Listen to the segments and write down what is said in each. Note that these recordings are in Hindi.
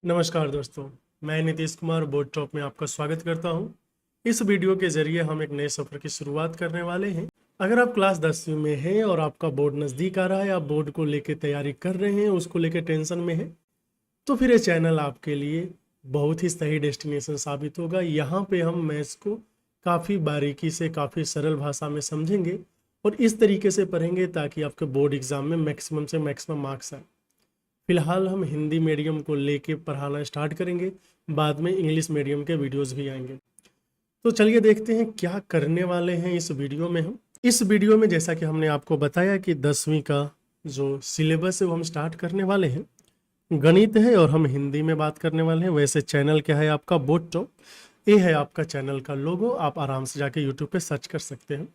नमस्कार दोस्तों, मैं नीतीश कुमार बोर्ड टॉप में आपका स्वागत करता हूं। इस वीडियो के जरिए हम एक नए सफ़र की शुरुआत करने वाले हैं। अगर आप क्लास 10वीं में हैं और आपका बोर्ड नज़दीक आ रहा है, आप बोर्ड को लेकर तैयारी कर रहे हैं, उसको लेकर टेंशन में हैं, तो फिर ये चैनल आपके लिए बहुत ही सही डेस्टिनेशन साबित होगा। यहाँ पे हम मैथ्स को काफ़ी बारीकी से, काफ़ी सरल भाषा में समझेंगे और इस तरीके से पढ़ेंगे ताकि आपके बोर्ड एग्ज़ाम में मैक्सिमम से मैक्सिमम मार्क्स आए। फिलहाल हम हिंदी मीडियम को लेके पढ़ाना स्टार्ट करेंगे, बाद में इंग्लिश मीडियम के वीडियोस भी आएंगे। तो चलिए देखते हैं क्या करने वाले हैं इस वीडियो में। हम इस वीडियो में जैसा कि हमने आपको बताया कि 10वीं का जो सिलेबस है वो हम स्टार्ट करने वाले हैं। गणित है और हम हिंदी में बात करने वाले हैं। वैसे चैनल क्या है आपका, बोर्ड टॉप, ये है आपका चैनल का लोगो। आप आराम से जाके यूट्यूब पे सर्च कर सकते हैं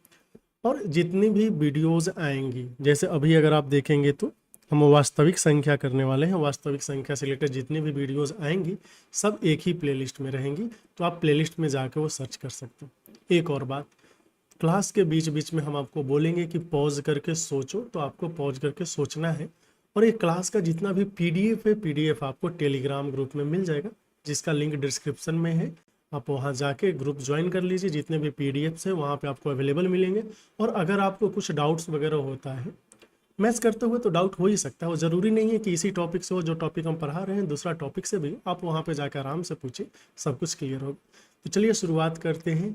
और जितनी भी वीडियोस आएंगी, जैसे अभी अगर आप देखेंगे तो हम वास्तविक संख्या करने वाले हैं। वास्तविक संख्या से रिलेटेड जितनी भी वीडियोस आएंगी सब एक ही प्लेलिस्ट में रहेंगी, तो आप प्लेलिस्ट में जाकर वो सर्च कर सकते हैं। एक और बात, क्लास के बीच बीच में हम आपको बोलेंगे कि पॉज करके सोचो, तो आपको पॉज करके सोचना है। और ये क्लास का जितना भी पीडीएफ है, पीडीएफ आपको टेलीग्राम ग्रुप में मिल जाएगा, जिसका लिंक डिस्क्रिप्शन में है। आप वहाँ जाके ग्रुप ज्वाइन कर लीजिए। जितने भी पीडीएफ्स हैं वहाँ पे आपको अवेलेबल मिलेंगे। और अगर आपको कुछ डाउट्स वगैरह होता है मैथ्स करते हुए, तो डाउट हो ही सकता है। वो ज़रूरी नहीं है कि इसी टॉपिक से हो, जो टॉपिक हम पढ़ा रहे हैं दूसरा टॉपिक से भी आप वहाँ पे जाकर आराम से पूछिए, सब कुछ क्लियर होगा। तो चलिए शुरुआत करते हैं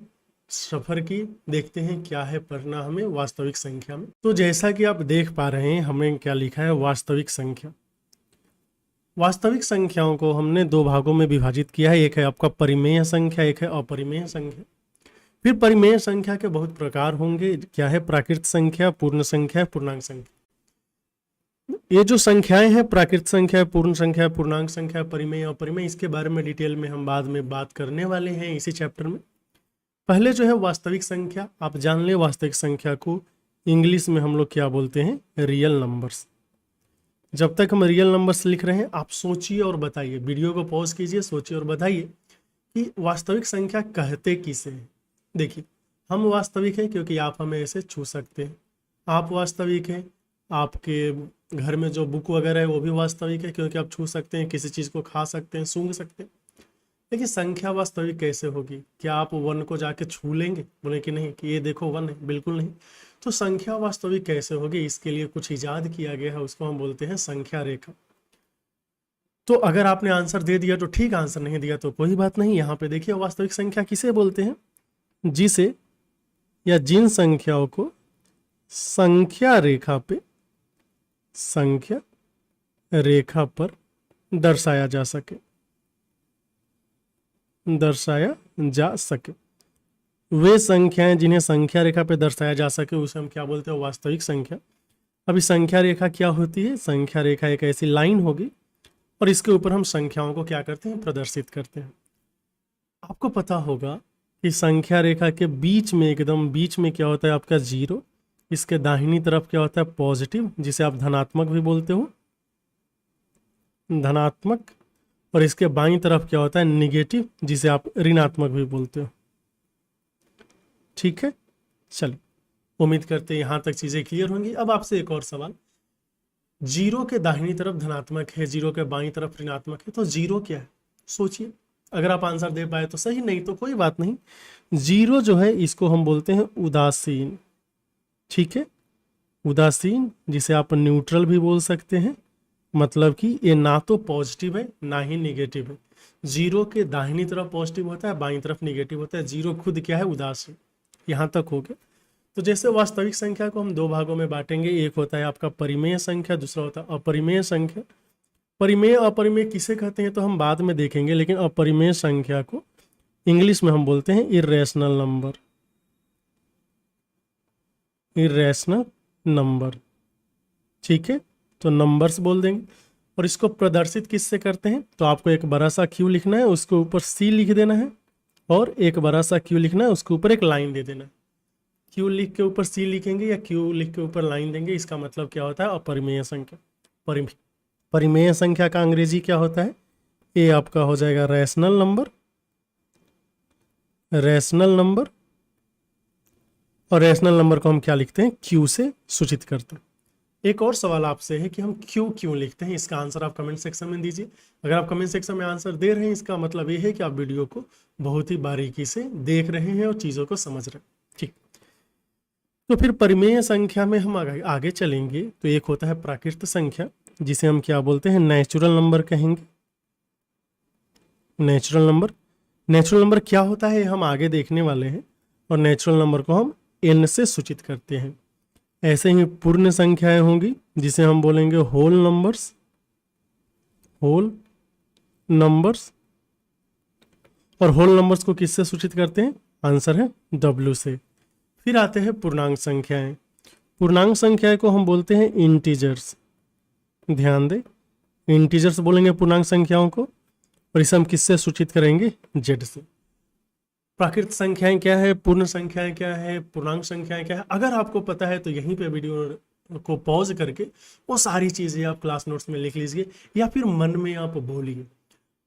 सफ़र की। देखते हैं क्या है पढ़ना हमें वास्तविक संख्या में। तो जैसा कि आप देख पा रहे हैं, हमें क्या लिखा है, वास्तविक संख्या। वास्तविक संख्याओं को हमने दो भागों में विभाजित किया है। एक है आपका परिमेय संख्या, एक है अपरिमेय संख्या। फिर परिमेय संख्या के बहुत प्रकार होंगे। क्या है, प्राकृत संख्या, पूर्ण संख्या, पूर्णांक संख्या। ये जो संख्याएं हैं, प्राकृत संख्या, पूर्ण संख्या, पूर्णांक संख्या, परिमेय, अपरिमेय, इसके बारे में डिटेल में हम बाद में बात करने वाले हैं इसी चैप्टर में। पहले जो है वास्तविक संख्या, आप जान ले वास्तविक संख्या को इंग्लिश में हम लोग क्या बोलते हैं, रियल नंबर्स। जब तक हम रियल नंबर्स लिख रहे हैं, आप सोचिए और बताइए, वीडियो को पॉज कीजिए, सोचिए और बताइए कि वास्तविक संख्या कहते किसे हैं। देखिए, हम वास्तविक हैं क्योंकि आप हमें ऐसे छू सकते हैं। आप वास्तविक हैं, आपके घर में जो बुक वगैरह है वो भी वास्तविक है क्योंकि आप छू सकते हैं, किसी चीज़ को खा सकते हैं, सूंघ सकते हैं। लेकिन संख्या वास्तविक कैसे होगी? क्या आप वन को जाके छू लेंगे, बोले कि नहीं कि ये देखो वन है? बिल्कुल नहीं। तो संख्या वास्तविक कैसे होगी, इसके लिए कुछ इजाद किया गया है, उसको हम बोलते हैं संख्या रेखा। तो अगर आपने आंसर दे दिया तो ठीक, आंसर नहीं दिया तो कोई बात नहीं। यहाँ पे देखिए वास्तविक संख्या किसे बोलते हैं, जिसे या जिन संख्याओं को संख्या रेखा पे, संख्या रेखा पर दर्शाया जा सके, दर्शाया जा सके। वे संख्याएं जिन्हें संख्या रेखा पे दर्शाया जा सके उसे हम क्या बोलते हैं, वास्तविक संख्या। अभी संख्या रेखा क्या होती है? संख्या रेखा एक ऐसी लाइन होगी और इसके ऊपर हम संख्याओं को क्या करते हैं, प्रदर्शित करते हैं। आपको पता होगा कि संख्या रेखा के बीच में, एकदम बीच में क्या होता है आपका जीरो। इसके दाहिनी तरफ क्या होता है, पॉजिटिव, जिसे आप धनात्मक भी बोलते हो, धनात्मक। और इसके बाईं तरफ क्या होता है, निगेटिव, जिसे आप ऋणात्मक भी बोलते हो। ठीक है, चलिए, उम्मीद करते हैं यहाँ तक चीज़ें क्लियर होंगी। अब आपसे एक और सवाल, जीरो के दाहिनी तरफ धनात्मक है, जीरो के बाईं तरफ ऋणात्मक है, तो जीरो क्या है? सोचिए, अगर आप आंसर दे पाए तो सही, नहीं तो कोई बात नहीं। जीरो जो है इसको हम बोलते हैं उदासीन। ठीक है, उदासीन, जिसे आप न्यूट्रल भी बोल सकते हैं। मतलब कि ये ना तो पॉजिटिव है ना ही निगेटिव है। जीरो के दाहिनी तरफ पॉजिटिव होता है, बाईं तरफ निगेटिव होता है। जीरो खुद क्या है, उदासीन। यहाँ तक हो गया। तो जैसे वास्तविक संख्या को हम दो भागों में बांटेंगे, एक होता है आपका परिमेय संख्या, दूसरा होता है अपरिमेय संख्या। परिमेय अपरिमेय किसे कहते हैं तो हम बाद में देखेंगे, लेकिन अपरिमेय संख्या को इंग्लिश में हम बोलते हैं इर्रेशनल नंबर, इर्रेशनल नंबर। ठीक है, तो नंबर्स बोल देंगे। और इसको प्रदर्शित किससे करते हैं, तो आपको एक बड़ा सा क्यू लिखना है, उसके ऊपर सी लिख देना है, और एक बड़ा सा क्यू लिखना है, उसके ऊपर एक लाइन दे देना है। क्यू लिख के ऊपर सी लिखेंगे या क्यू लिख के ऊपर लाइन देंगे, इसका मतलब क्या होता है, अपरिमेय संख्या। परिमेय संख्या का अंग्रेजी क्या होता है, ये आपका हो जाएगा रैशनल नंबर, रैशनल नंबर। और रैशनल नंबर को हम क्या लिखते हैं, क्यू से सूचित करते हैं। एक और सवाल आपसे है कि हम क्यों लिखते हैं, इसका आंसर आप कमेंट सेक्शन में दीजिए। अगर आप कमेंट सेक्शन में आंसर दे रहे हैं, इसका मतलब ये है कि आप वीडियो को बहुत ही बारीकी से देख रहे हैं और चीज़ों को समझ रहे हैं। ठीक, तो फिर परिमेय संख्या में हम आगे चलेंगे। तो एक होता है प्राकृत संख्या, जिसे हम क्या बोलते हैं, नेचुरल नंबर कहेंगे। नेचुरल नंबर क्या होता है हम आगे देखने वाले हैं, और नेचुरल नंबर को हम n से सूचित करते हैं। ऐसे ही पूर्ण संख्याएं होंगी, जिसे हम बोलेंगे होल नंबर्स। और होल नंबर्स को किससे सूचित करते हैं, आंसर है W से। फिर आते हैं पूर्णांक संख्याएं। पूर्णांक संख्याएं को हम बोलते हैं इंटीजर्स। ध्यान दें, इंटीजर्स बोलेंगे पूर्णांक संख्याओं को, और इसे हम किससे सूचित करेंगे, Z से। प्राकृत संख्याएं क्या है, पूर्ण संख्याएं क्या है, पूर्णांक संख्याएं क्या है, अगर आपको पता है तो यहीं पे वीडियो को पॉज करके वो सारी चीज़ें आप क्लास नोट्स में लिख लीजिए, या फिर मन में आप बोलिए।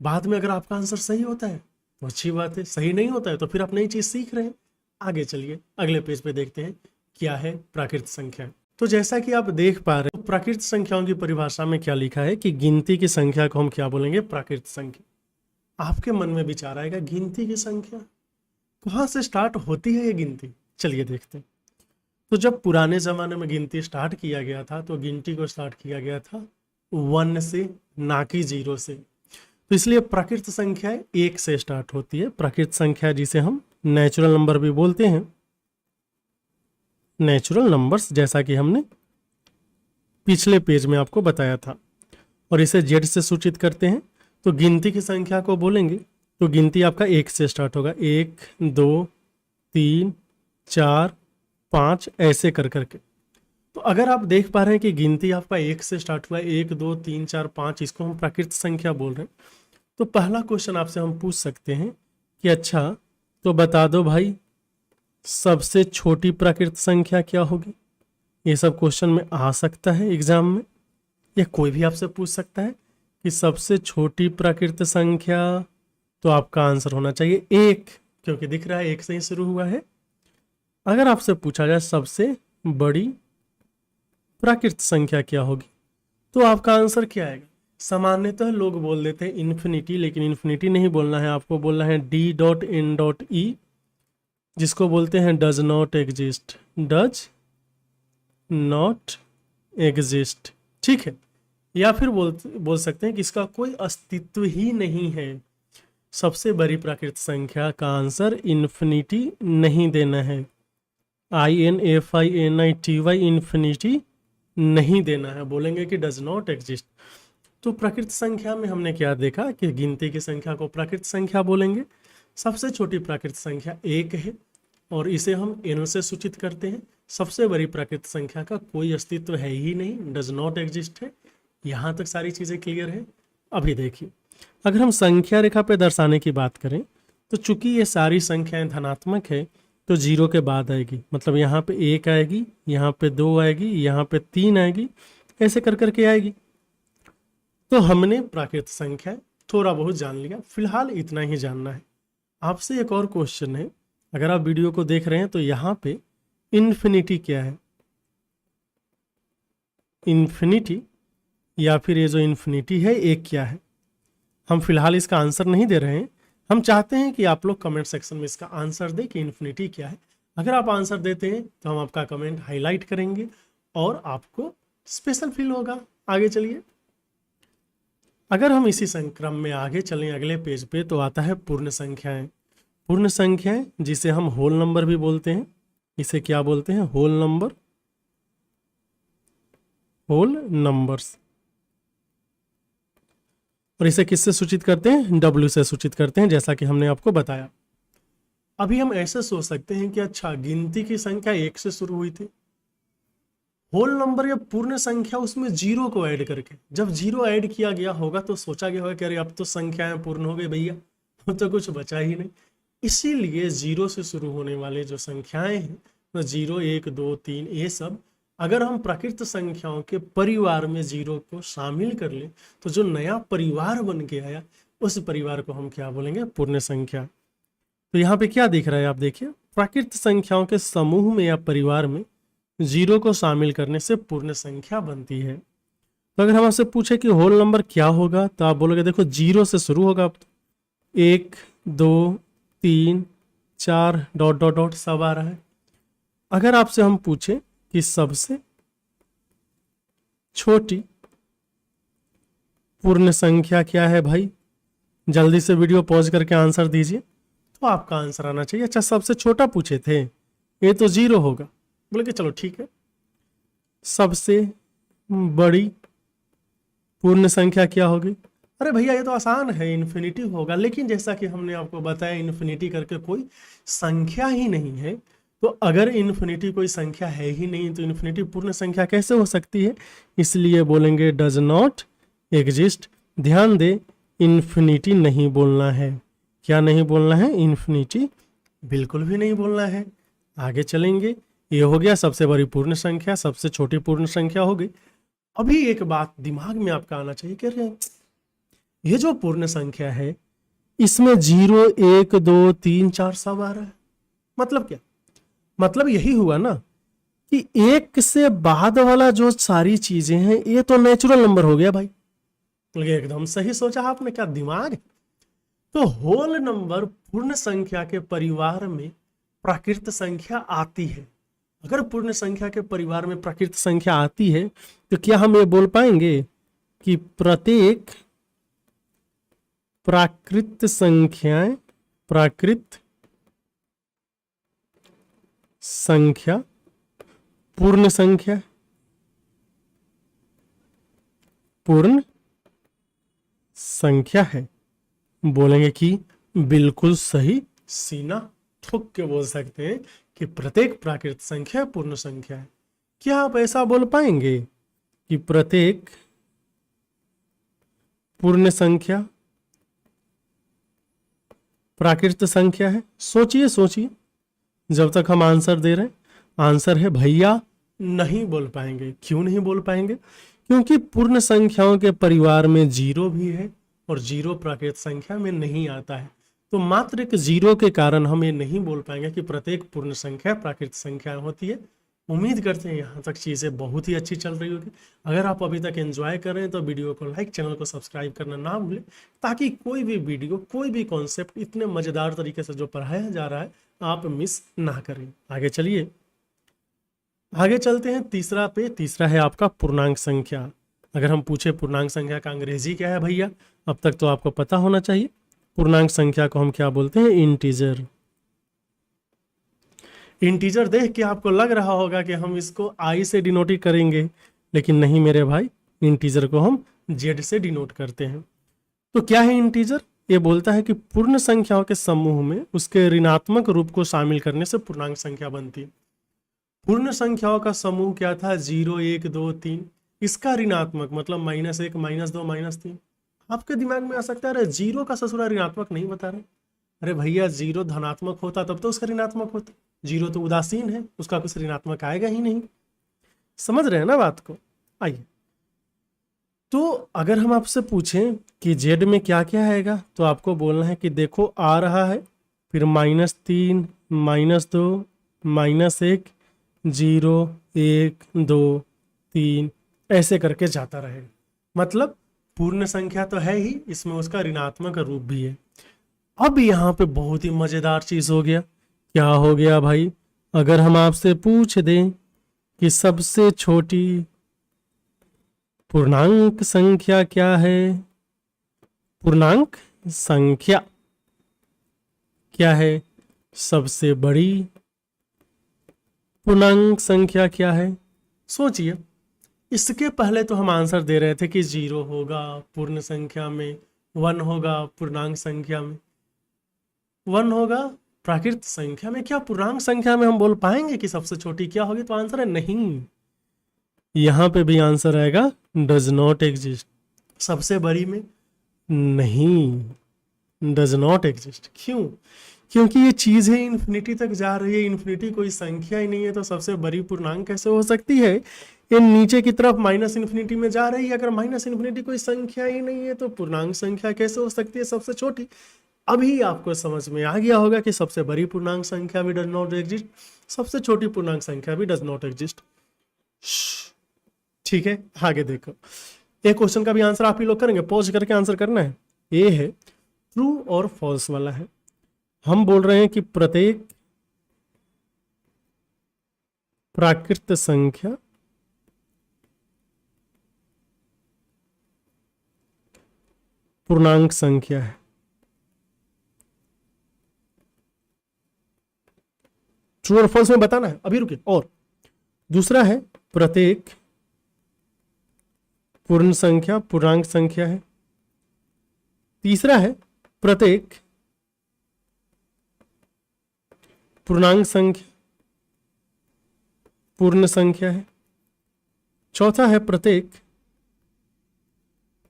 बाद में अगर आपका आंसर सही होता है तो अच्छी बात है, सही नहीं होता है तो फिर आप नई चीज़ सीख रहे हैं। आगे चलिए अगले पेज पे देखते हैं क्या है प्राकृत संख्या। तो जैसा कि आप देख पा रहे हैं, प्राकृत संख्याओं की परिभाषा में क्या लिखा है कि गिनती की संख्या को हम क्या बोलेंगे, प्राकृत संख्या। आपके मन में विचार आएगा, गिनती की संख्या कहाँ से स्टार्ट होती है ये गिनती, चलिए देखते हैं। तो जब पुराने ज़माने में गिनती स्टार्ट किया गया था, तो गिनती को स्टार्ट किया गया था 1 से, ना कि 0 से। तो इसलिए प्राकृत संख्या 1 से स्टार्ट होती है। प्राकृत संख्या जिसे हम नेचुरल नंबर भी बोलते हैं, नेचुरल नंबर्स, जैसा कि हमने पिछले पेज में आपको बताया था। और इसे Z से सूचित करते हैं। तो गिनती की संख्या को बोलेंगे तो गिनती आपका 1 से स्टार्ट होगा, 1 2 3 4 5 ऐसे कर करके। तो अगर आप देख पा रहे हैं कि गिनती आपका 1 से स्टार्ट हुआ है, 1 2 3 4 5, इसको हम प्राकृत संख्या बोल रहे हैं। तो पहला क्वेश्चन आपसे हम पूछ सकते हैं कि अच्छा तो बता दो भाई, सबसे छोटी प्राकृत संख्या क्या होगी। ये सब क्वेश्चन में आ सकता है एग्जाम में, या कोई भी आपसे पूछ सकता है कि सबसे छोटी प्राकृत संख्या, तो आपका आंसर होना चाहिए 1, क्योंकि दिख रहा है 1 से ही शुरू हुआ है। अगर आपसे पूछा जाए सबसे बड़ी प्राकृत संख्या क्या होगी, तो आपका आंसर क्या आएगा। सामान्यतः लोग बोल देते हैं इन्फिनिटी, लेकिन इन्फिनिटी नहीं बोलना है, आपको बोलना है D.N.E, जिसको बोलते हैं डज नॉट एग्जिस्ट। ठीक है, या फिर बोल सकते हैं कि इसका कोई अस्तित्व ही नहीं है। सबसे बड़ी प्राकृत संख्या का आंसर इन्फिनिटी नहीं देना है, INFINITY, इन्फिनिटी नहीं देना है, बोलेंगे कि डज नॉट एग्जिस्ट। तो प्राकृत संख्या में हमने क्या देखा कि गिनती की संख्या को प्राकृत संख्या बोलेंगे। सबसे छोटी प्राकृत संख्या 1 है, और इसे हम n से सूचित करते हैं। सबसे बड़ी प्राकृत संख्या का कोई अस्तित्व है ही नहीं, डज नॉट एग्जिस्ट है। यहाँ तक सारी चीज़ें क्लियर है। अभी देखिए, अगर हम संख्या रेखा पे दर्शाने की बात करें, तो चूंकि ये सारी संख्याएं धनात्मक है, तो 0 के बाद आएगी, मतलब यहाँ पे 1 आएगी, यहाँ पे 2 आएगी, यहाँ पे 3 आएगी, ऐसे कर करके आएगी। तो हमने प्राकृत संख्या थोड़ा बहुत जान लिया, फिलहाल इतना ही जानना है। आपसे एक और क्वेश्चन है, अगर आप वीडियो को देख रहे हैं तो यहाँ पे इन्फिनिटी क्या है, इन्फिनिटी या फिर ये जो इन्फिनिटी है एक क्या है। हम फिलहाल इसका आंसर नहीं दे रहे हैं, हम चाहते हैं कि आप लोग कमेंट सेक्शन में इसका आंसर दें कि इन्फिनिटी क्या है। अगर आप आंसर देते हैं तो हम आपका कमेंट हाईलाइट करेंगे और आपको स्पेशल फील होगा। आगे चलिए, अगर हम इसी क्रम में आगे चलें अगले पेज पे, तो आता है पूर्ण संख्याएं। पूर्ण संख्याएं जिसे हम होल नंबर भी बोलते हैं, इसे क्या बोलते हैं, होल नंबर्स। और इसे किससे सूचित करते हैं, W से सूचित करते हैं, जैसा कि हमने आपको बताया। अभी हम ऐसे सोच सकते हैं कि अच्छा गिनती की संख्या 1 से शुरू हुई थी, होल नंबर या पूर्ण संख्या उसमें 0 को ऐड करके, जब 0 ऐड किया गया होगा तो सोचा गया होगा कि अरे अब तो संख्याएं पूर्ण हो गई भैया, तो कुछ बचा ही नहीं। इसीलिए 0 से शुरू होने वाले जो संख्याएं हैं, तो 0 1 2 3 ये सब, अगर हम प्राकृत संख्याओं के परिवार में 0 को शामिल कर लें, तो जो नया परिवार बन के आया उस परिवार को हम क्या बोलेंगे, पूर्ण संख्या। तो यहाँ पे क्या दिख रहा है, आप देखिए, प्राकृत संख्याओं के समूह में या परिवार में जीरो को शामिल करने से पूर्ण संख्या बनती है। तो अगर हम आपसे पूछे कि होल नंबर क्या होगा, तो आप बोलोगे देखो जीरो से शुरू होगा। अब 1 2 3 4 डॉट डॉट डॉट सब आ रहा है। अगर आपसे हम पूछे कि सबसे छोटी पूर्ण संख्या क्या है भाई, जल्दी से वीडियो पॉज करके आंसर दीजिए, तो आपका आंसर आना चाहिए। अच्छा, सबसे छोटा पूछे थे, ये तो जीरो होगा। बोले कि चलो ठीक है, सबसे बड़ी पूर्ण संख्या क्या होगी? अरे भैया ये तो आसान है, इन्फिनिटी होगा। लेकिन जैसा कि हमने आपको बताया, इन्फिनिटी करके कोई संख्या ही नहीं है। तो अगर इन्फिनिटी कोई संख्या है ही नहीं, तो इन्फिनिटी पूर्ण संख्या कैसे हो सकती है? इसलिए बोलेंगे डज नॉट एग्जिस्ट। ध्यान दे, इन्फिनिटी नहीं बोलना है। क्या नहीं बोलना है? इन्फिनिटी बिल्कुल भी नहीं बोलना है। आगे चलेंगे। ये हो गया सबसे बड़ी पूर्ण संख्या, सबसे छोटी पूर्ण संख्या हो गई। अभी एक बात दिमाग में आपका आना चाहिए कि ये जो पूर्ण संख्या है, इसमें 0 1 2 3 4 सब आ रहा है। मतलब क्या? मतलब यही हुआ ना कि एक से बाद वाला जो सारी चीजें हैं, ये तो नेचुरल नंबर हो गया भाई। तो ये एकदम सही सोचा आपने, क्या दिमाग। तो होल नंबर पूर्ण संख्या के परिवार में प्राकृत संख्या आती है। अगर पूर्ण संख्या के परिवार में प्राकृत संख्या आती है, तो क्या हम ये बोल पाएंगे कि प्रत्येक प्राकृत संख्या पूर्ण संख्या है? बोलेंगे कि बिल्कुल सही, सीना ठोक के बोल सकते हैं कि प्रत्येक प्राकृत संख्या पूर्ण संख्या है। क्या आप ऐसा बोल पाएंगे कि प्रत्येक पूर्ण संख्या प्राकृत संख्या है? सोचिए सोचिए, जब तक हम आंसर दे रहे हैं। आंसर है भैया नहीं बोल पाएंगे। क्यों नहीं बोल पाएंगे? क्योंकि पूर्ण संख्याओं के परिवार में जीरो भी है और जीरो प्राकृत संख्या में नहीं आता है। तो मात्र एक जीरो के कारण हम ये नहीं बोल पाएंगे कि प्रत्येक पूर्ण संख्या प्राकृत संख्या होती है। उम्मीद करते हैं यहाँ तक चीज़ें बहुत ही अच्छी चल रही होगी। अगर आप अभी तक एंजॉय कर रहे हैं तो वीडियो को लाइक, चैनल को सब्सक्राइब करना ना भूलें, ताकि कोई भी वीडियो, कोई भी कॉन्सेप्ट इतने मज़ेदार तरीके से जो पढ़ाया जा रहा है आप मिस ना करें। आगे चलिए, आगे चलते हैं। तीसरा है आपका पूर्णांक संख्या। अगर हम पूछे पूर्णांक संख्या का अंग्रेजी क्या है भैया, अब तक तो आपको पता होना चाहिए। पूर्णांक संख्या को हम क्या बोलते हैं? इंटीजर। इंटीजर देख के आपको लग रहा होगा कि हम इसको आई से डिनोट करेंगे, लेकिन नहीं मेरे भाई, इंटीजर को हम जेड से डिनोट करते हैं। तो क्या है इंटीजर? ये बोलता है कि पूर्ण संख्याओं के समूह में उसके ऋणात्मक रूप को शामिल करने से पूर्णांक संख्या बनती है। पूर्ण संख्याओं का समूह क्या था? 0 1 2 3। इसका ऋणात्मक मतलब -1 -2 -3। आपके दिमाग में आ सकता है अरे जीरो का ससुरा ऋणात्मक नहीं बता रहे। अरे भैया, जीरो धनात्मक होता तब तो उसका ऋणात्मक होता। जीरो तो उदासीन है, उसका कुछ ऋणात्मक आएगा ही नहीं। समझ रहे हैं ना बात को? आइए, तो अगर हम आपसे पूछें कि जेड में क्या क्या आएगा, तो आपको बोलना है कि देखो आ रहा है, फिर -3 -2 -1 0 1 2 3 ऐसे करके जाता रहेगा। मतलब पूर्ण संख्या तो है ही, इसमें उसका ऋणात्मक रूप भी है। अब यहाँ पे बहुत ही मजेदार चीज हो गया। क्या हो गया भाई? अगर हम आपसे पूछ दें कि सबसे छोटी पूर्णांक संख्या क्या है, पूर्णांक संख्या क्या है, सबसे बड़ी पूर्णांक संख्या क्या है? सोचिए। इसके पहले तो हम आंसर दे रहे थे कि 0 होगा पूर्ण संख्या में, 1 होगा पूर्णांक संख्या में, 1 होगा प्राकृत संख्या में। क्या पूर्णांक संख्या में हम बोल पाएंगे कि सबसे छोटी क्या होगी? तो आंसर है नहीं। यहां पे भी आंसर आएगा डज नॉट एग्जिस्ट। सबसे बड़ी में नहीं, डज नॉट एग्जिस्ट। क्यों? क्योंकि ये चीज है इन्फिनिटी तक जा रही है। इन्फिनिटी कोई संख्या ही नहीं है, तो सबसे बड़ी पूर्णांक कैसे हो सकती है? ये नीचे की तरफ -इन्फिनिटी में जा रही है। अगर -इन्फिनिटी कोई संख्या ही नहीं है, तो पूर्णांक संख्या कैसे हो सकती है सबसे छोटी? अभी आपको समझ में आ गया होगा कि सबसे बड़ी पूर्णांक संख्या भी डज नॉट एग्जिस्ट, सबसे छोटी पूर्णांक संख्या भी डज नॉट एग्जिस्ट। ठीक है, आगे देखो, एक क्वेश्चन का भी आंसर आप ही लोग करेंगे, पॉज करके आंसर करना है। ये है ट्रू और फॉल्स वाला है। हम बोल रहे हैं कि प्रत्येक प्राकृत संख्या पूर्णांक संख्या है। ट्रू और फॉल्स में बताना है, अभी रुकिए। और दूसरा है प्रत्येक पूर्ण संख्या पूर्णांक संख्या है। तीसरा है प्रत्येक पूर्णांक संख्या पूर्ण संख्या है। चौथा है प्रत्येक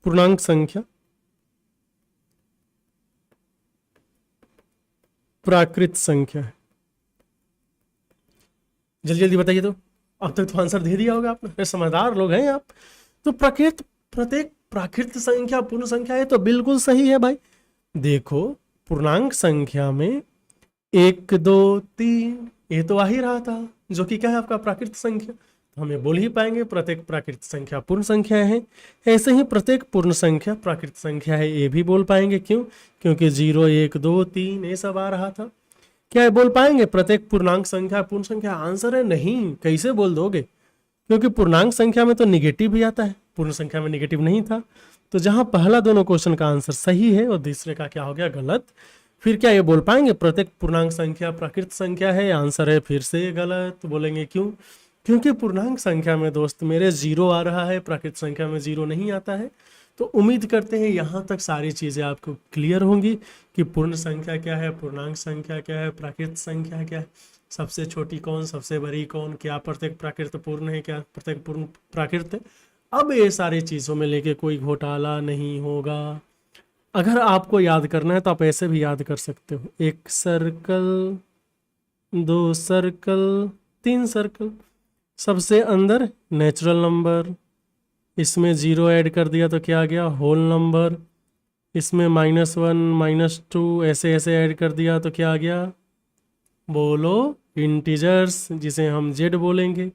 पूर्णांक संख्या प्राकृत संख्या है। जल्दी जल्दी बताइए। तो अब तक तो आंसर दे दिया होगा आपने, समझदार लोग हैं आप। तो प्रत्येक प्राकृत संख्या पूर्ण संख्या है तो बिल्कुल सही है भाई। देखो पूर्णांक संख्या में 1 2 3 ये तो आ ही रहा था, जो कि क्या है आपका प्राकृत संख्या, तो हमें बोल ही पाएंगे प्रत्येक प्राकृत संख्या पूर्ण संख्या है। ऐसे ही प्रत्येक पूर्ण संख्या प्राकृत संख्या है, ये भी बोल पाएंगे। क्यों? क्योंकि 0 1 2 3 ये सब आ रहा था। क्या ये बोल पाएंगे प्रत्येक पूर्णांक संख्या पूर्ण संख्या? आंसर है नहीं। कैसे बोल दोगे? क्योंकि पूर्णांक संख्या में तो निगेटिव भी आता है, पूर्ण संख्या में निगेटिव नहीं था। तो जहां पहला दोनों क्वेश्चन का आंसर सही है और दूसरे का क्या हो गया गलत, फिर क्या ये बोल पाएंगे प्रत्येक पूर्णांक संख्या प्राकृत संख्या है? आंसर है फिर से गलत। बोलेंगे क्यों? क्योंकि पूर्णांक संख्या में दोस्त मेरे 0 आ रहा है, प्राकृत संख्या में 0 नहीं आता है। तो उम्मीद करते हैं यहाँ तक सारी चीज़ें आपको क्लियर होंगी कि पूर्ण संख्या क्या है, पूर्णांक संख्या क्या है, प्राकृत संख्या क्या है, सबसे छोटी कौन, सबसे बड़ी कौन, क्या प्रत्येक प्राकृत पूर्ण है, क्या प्रत्येक पूर्ण प्राकृत है। अब ये सारी चीज़ों में लेके कोई घोटाला नहीं होगा। अगर आपको याद करना है तो आप ऐसे भी याद कर सकते हो, 1 सर्कल 2 सर्कल 3 सर्कल, सबसे अंदर नेचुरल नंबर, इसमें 0 ऐड कर दिया तो क्या आ गया होल नंबर, इसमें -1 -2 ऐसे ऐसे ऐड कर दिया तो क्या आ गया? बोलो इंटीजर्स, जिसे हम जेड बोलेंगे,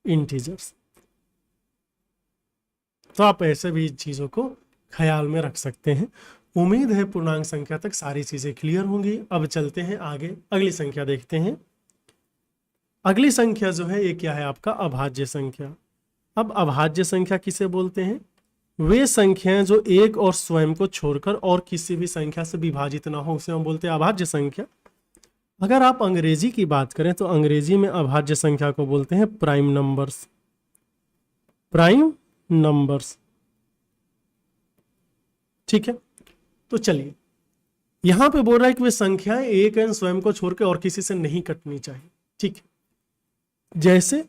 इंटीजर्स। तो आप ऐसे भी चीज़ों को ख्याल में रख सकते हैं। उम्मीद है पूर्णांक संख्या तक सारी चीज़ें क्लियर होंगी। अब चलते हैं आगे, अगली संख्या देखते हैं। अगली संख्या जो है ये क्या है आपका? अभाज्य संख्या। अब अभाज्य संख्या किसे बोलते हैं? वे संख्याएं जो एक और स्वयं को छोड़कर और किसी भी संख्या से विभाजित ना हो, उसे हम बोलते हैं अभाज्य संख्या। अगर आप अंग्रेजी की बात करें तो अंग्रेजी में अभाज्य संख्या को बोलते हैं प्राइम नंबर्स। प्राइम नंबर्स, ठीक है। तो चलिए, यहां पे बोल रहा है कि वे संख्याएं एक एन स्वयं को छोड़कर और किसी से नहीं कटनी चाहिए, ठीक है। जैसे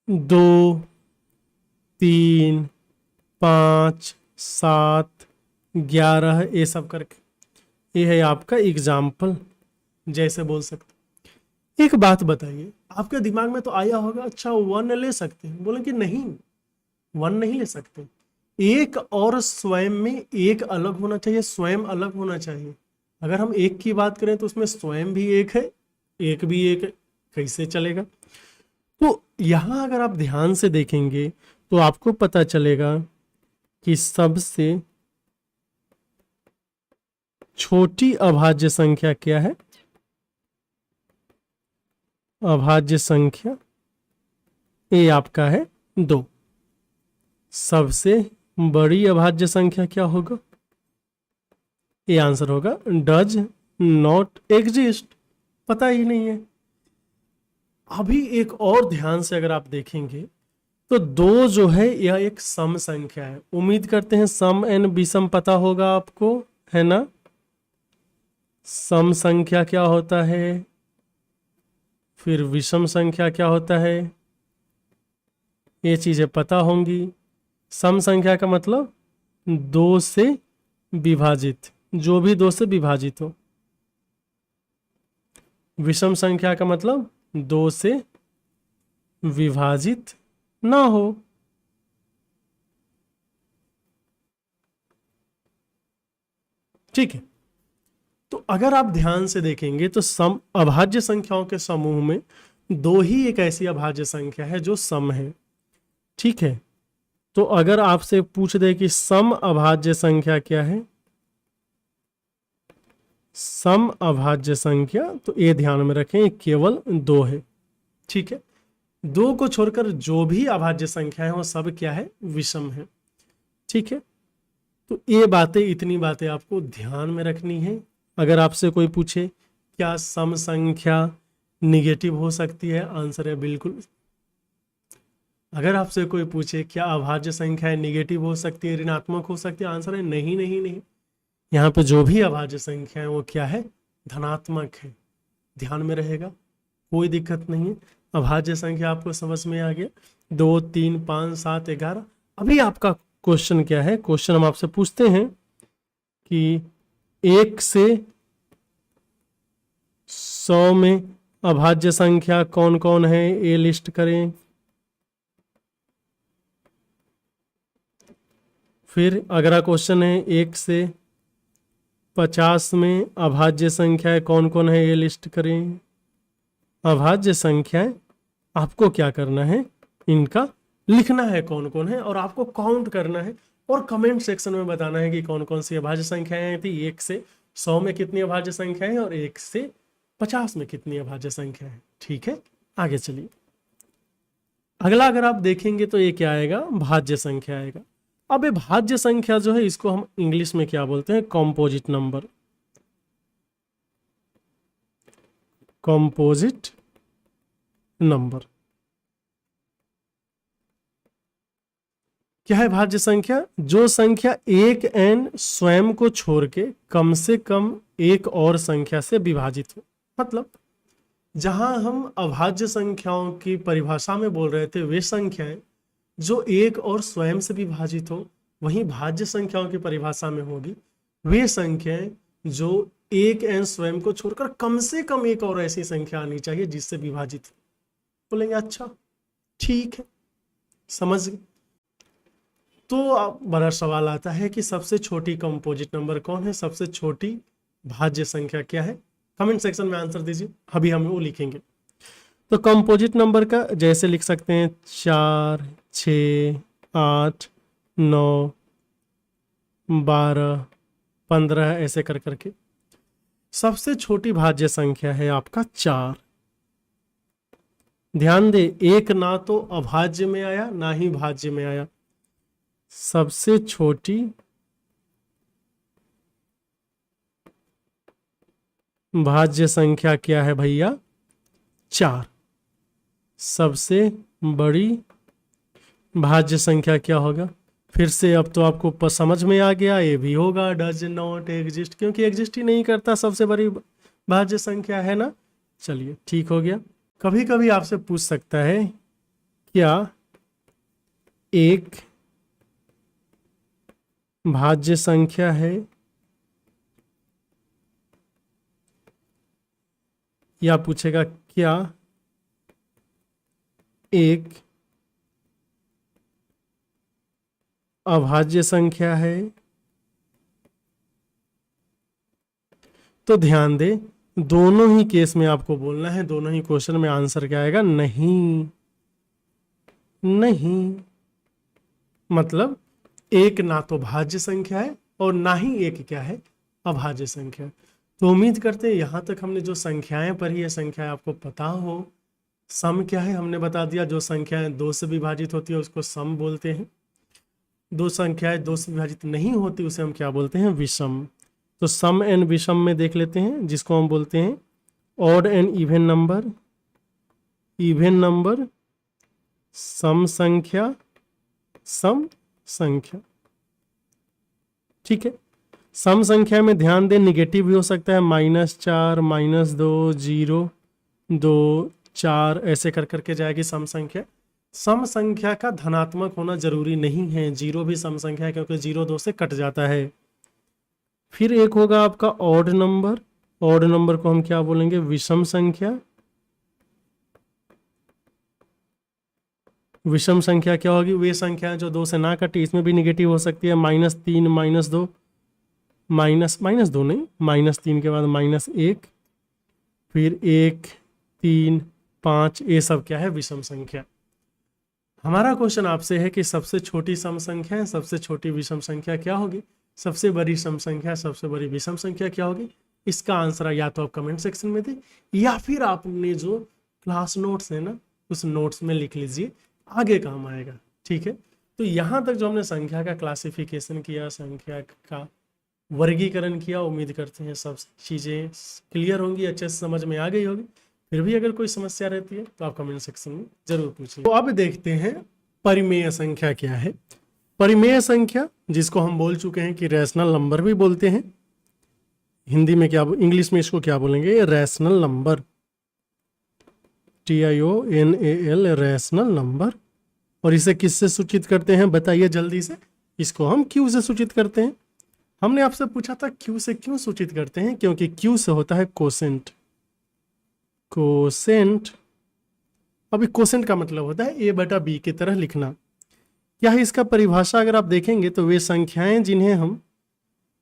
2 3 5 7 11 ये सब करके, ये है आपका एग्जाम्पल, जैसे बोल सकते। एक बात बताइए, आपके दिमाग में तो आया होगा अच्छा 1 ले सकते हैं, बोले कि नहीं 1 नहीं ले सकते, एक और स्वयं में एक अलग होना चाहिए, स्वयं अलग होना चाहिए। अगर हम एक की बात करें तो उसमें स्वयं भी एक है, एक भी एक है, कैसे चलेगा? तो यहां अगर आप ध्यान से देखेंगे तो आपको पता चलेगा कि सबसे छोटी अभाज्य संख्या क्या है? अभाज्य संख्या ये आपका है 2। सबसे बड़ी अभाज्य संख्या क्या होगा? ये आंसर होगा डज नॉट एग्जिस्ट, पता ही नहीं है। अभी एक और ध्यान से अगर आप देखेंगे तो 2 जो है यह एक सम संख्या है। उम्मीद करते हैं सम एंड विषम पता होगा आपको, है ना? सम संख्या क्या होता है, फिर विषम संख्या क्या होता है, ये चीजें पता होंगी। सम संख्या का मतलब 2 से विभाजित, जो भी 2 से विभाजित हो। विषम संख्या का मतलब 2 से विभाजित ना हो। ठीक है, तो अगर आप ध्यान से देखेंगे तो सम अभाज्य संख्याओं के समूह में दो ही एक ऐसी अभाज्य संख्या है जो सम है। ठीक है, तो अगर आपसे पूछ दे कि सम अभाज्य संख्या क्या है, सम अभाज्य संख्या, तो ये ध्यान में रखें केवल दो है। ठीक है, दो को छोड़कर जो भी अभाज्य संख्या है वो सब क्या है, विषम है। ठीक है, तो ये बातें, इतनी बातें आपको ध्यान में रखनी है। अगर आपसे कोई पूछे क्या सम संख्या निगेटिव हो सकती है, आंसर है बिल्कुल। अगर आपसे कोई पूछे क्या अभाज्य संख्या निगेटिव हो सकती है, ऋणात्मक हो सकती है, आंसर है नहीं नहीं नहीं। यहाँ पे जो भी अभाज्य संख्या है वो क्या है, धनात्मक है। ध्यान में रहेगा, कोई दिक्कत नहीं है। अभाज्य संख्या आपको समझ में आ गया, 2 3 5 7 11। अभी आपका क्वेश्चन क्या है, क्वेश्चन हम आपसे पूछते हैं कि 1 से 100 में अभाज्य संख्या कौन कौन है, ये लिस्ट करें। फिर अगला क्वेश्चन है 1 से 50 में अभाज्य संख्याएं कौन कौन है, ये लिस्ट करें। अभाज्य संख्याएं आपको क्या करना है, इनका लिखना है कौन कौन है, और आपको काउंट करना है और कमेंट सेक्शन में बताना है कि कौन कौन सी अभाज्य संख्याएं थी। 1 से 100 में कितनी अभाज्य संख्याएं हैं और 1 से 50 में कितनी अभाज्य संख्या है। ठीक है, आगे चलिए। अगला अगर आप देखेंगे तो ये क्या आएगा, भाज्य संख्या आएगा। अब ये भाज्य संख्या जो है इसको हम इंग्लिश में क्या बोलते हैं, कॉम्पोजिट नंबर। कॉम्पोजिट नंबर क्या है, भाज्य संख्या जो संख्या एक n स्वयं को छोड़ के कम से कम एक और संख्या से विभाजित हो। मतलब जहां हम अभाज्य संख्याओं की परिभाषा में बोल रहे थे वे संख्याएं जो एक और स्वयं से विभाजित हो, वहीं भाज्य संख्याओं की परिभाषा में होगी वे संख्याएं जो एक n स्वयं को छोड़कर कम से कम एक और ऐसी संख्या आनी चाहिए जिससे विभाजित हो। बोलेंगे अच्छा ठीक है, समझ गए। तो अब बड़ा सवाल आता है कि सबसे छोटी कंपोजिट नंबर कौन है, सबसे छोटी भाज्य संख्या क्या है। कमेंट सेक्शन में आंसर दीजिए, अभी हम वो लिखेंगे। तो कंपोजिट नंबर का जैसे लिख सकते हैं 4 6 8 9 12 15 ऐसे कर करके सबसे छोटी भाज्य संख्या है आपका 4। ध्यान दे, एक ना तो अभाज्य में आया ना ही भाज्य में आया, सबसे छोटी भाज्य संख्या क्या है भैया, 4। सबसे बड़ी भाज्य संख्या क्या होगा, फिर से अब तो आपको समझ में आ गया, ये भी होगा डज नॉट एग्जिस्ट, क्योंकि एग्जिस्ट ही नहीं करता, सबसे बड़ी भाज्य संख्या है ना। चलिए ठीक हो गया। कभी कभी आपसे पूछ सकता है क्या एक भाज्य संख्या है, या पूछेगा क्या एक अभाज्य संख्या है। तो ध्यान दे, दोनों ही केस में आपको बोलना है, दोनों ही क्वेश्चन में आंसर क्या आएगा, नहीं नहीं। मतलब एक ना तो भाज्य संख्या है और ना ही एक क्या है, अभाज्य संख्या। तो उम्मीद करते हैं यहाँ तक हमने जो संख्याएं पढ़ी है, संख्याएं आपको पता हो। सम क्या है हमने बता दिया, जो संख्याएं 2 से विभाजित होती है उसको सम बोलते हैं। दो संख्याएं 2 से विभाजित नहीं होती उसे हम क्या बोलते हैं, विषम। तो सम एंड विषम में देख लेते हैं, जिसको हम बोलते हैं odd and even number. Even number, सम संख्या, सम संख्या। ठीक है, सम संख्या में ध्यान दें निगेटिव भी हो सकता है, -4 -2 0 2 4 ऐसे कर करके जाएगी सम संख्या। सम संख्या का धनात्मक होना जरूरी नहीं है, 0 भी सम संख्या है क्योंकि 0 2 से कट जाता है। फिर एक होगा आपका ऑड नंबर। ऑड नंबर को हम क्या बोलेंगे, विषम संख्या। विषम संख्या क्या होगी, वे संख्या जो 2 से ना कटे, इसमें भी निगेटिव हो सकती है, -3 -2 माइनस माइनस 2 नहीं, -3 के बाद -1, फिर 1, 3, 5, ये सब क्या है? विषम संख्या। हमारा क्वेश्चन आपसे है कि सबसे छोटी सम संख्या है, सबसे छोटी विषम संख्या क्या होगी? सबसे बड़ी सम संख्या, सबसे बड़ी विषम संख्या क्या होगी? इसका आंसर या तो आप कमेंट सेक्शन में दें या फिर आप अपने जो क्लास नोट्स है ना, उस नोट्स में लिख लीजिए, आगे काम आएगा। ठीक है, तो यहाँ तक जो हमने संख्या का क्लासिफिकेशन किया, संख्या का वर्गीकरण किया, उम्मीद करते हैं सब चीज़ें क्लियर होंगी, अच्छे से समझ में आ गई होगी। फिर भी अगर कोई समस्या रहती है तो आप कमेंट सेक्शन में जरूर पूछिए। तो अब देखते हैं परिमेय संख्या क्या है। परिमेय संख्या, जिसको हम बोल चुके हैं कि रैशनल नंबर भी बोलते हैं, हिंदी में क्या, इंग्लिश में इसको क्या बोलेंगे? Rational number, TIONAL, rational number. और इसे किससे सूचित करते हैं बताइए जल्दी से? इसको हम Q से सूचित करते हैं। हमने आपसे पूछा था Q से क्यों सूचित करते हैं, क्योंकि Q से होता है कोसेंट। कोसेंट, अभी कोसेंट का मतलब होता है A/B की तरह लिखना। क्या है इसका परिभाषा? अगर आप देखेंगे तो वे संख्याएं जिन्हें हम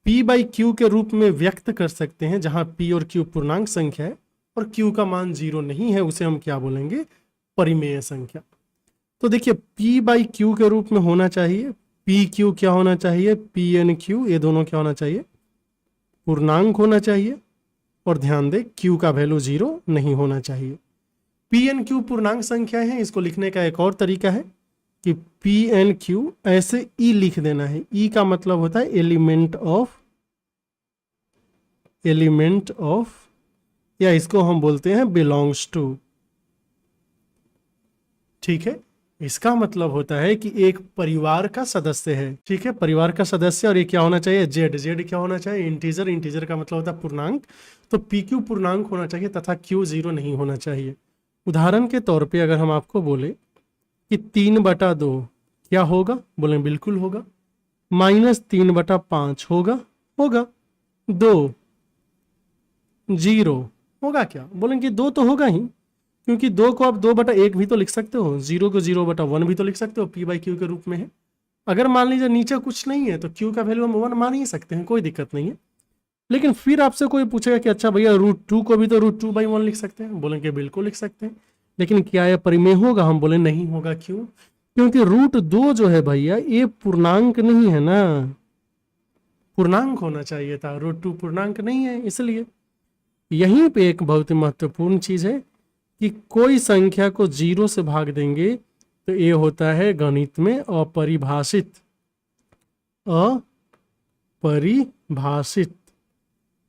P/Q के रूप में व्यक्त कर सकते हैं, जहां P और Q पूर्णांक संख्या है और Q का मान 0 नहीं है, उसे हम क्या बोलेंगे? परिमेय संख्या। तो देखिए P/Q के रूप में होना चाहिए, PQ क्या होना चाहिए? PNQ, ये दोनों क्या होना चाहिए? पूर्णांक होना चाहिए। और ध्यान दें Q का वैल्यू 0 नहीं होना चाहिए। PNQ पूर्णांक संख्या है, इसको लिखने का एक और तरीका है कि PNQ ऐसे E लिख देना है। E का मतलब होता है एलिमेंट ऑफ, या इसको हम बोलते हैं बिलोंग्स टू। ठीक है, इसका मतलब होता है कि एक परिवार का सदस्य है। ठीक है, परिवार का सदस्य, और ये क्या होना चाहिए? जेड क्या होना चाहिए? इंटीजर। इंटीजर का मतलब होता है पूर्णांक। तो PQ पूर्णांक होना चाहिए तथा Q 0 नहीं होना चाहिए। उदाहरण के तौर पे अगर हम आपको बोले कि 3/2 क्या होगा? बोले बिल्कुल होगा। -3/5 होगा? 2 0 होगा क्या? बोलेंगे 2 तो होगा ही, क्योंकि 2 को आप 2/1 भी तो लिख सकते हो, 0 को 0/1 भी तो लिख सकते हो, P/Q के रूप में है। अगर मान लीजिए नीचे कुछ नहीं है तो Q का वैल्यू हम 1 मान ही सकते हैं, कोई दिक्कत नहीं है। लेकिन फिर आपसे कोई पूछेगा कि अच्छा भैया √2 को भी तो √2/1 लिख सकते हैं, बोलेंगे बिल्कुल लिख सकते हैं। लेकिन क्या यह परिमेय होगा? हम बोले नहीं होगा। क्यों? क्योंकि √2 जो है भैया ये पूर्णांक नहीं है ना, पूर्णांक होना चाहिए था, √2 पूर्णांक नहीं है। इसलिए यहीं पे एक बहुत महत्वपूर्ण चीज है कि कोई संख्या को 0 से भाग देंगे तो ये होता है गणित में अपरिभाषित। अपरिभाषित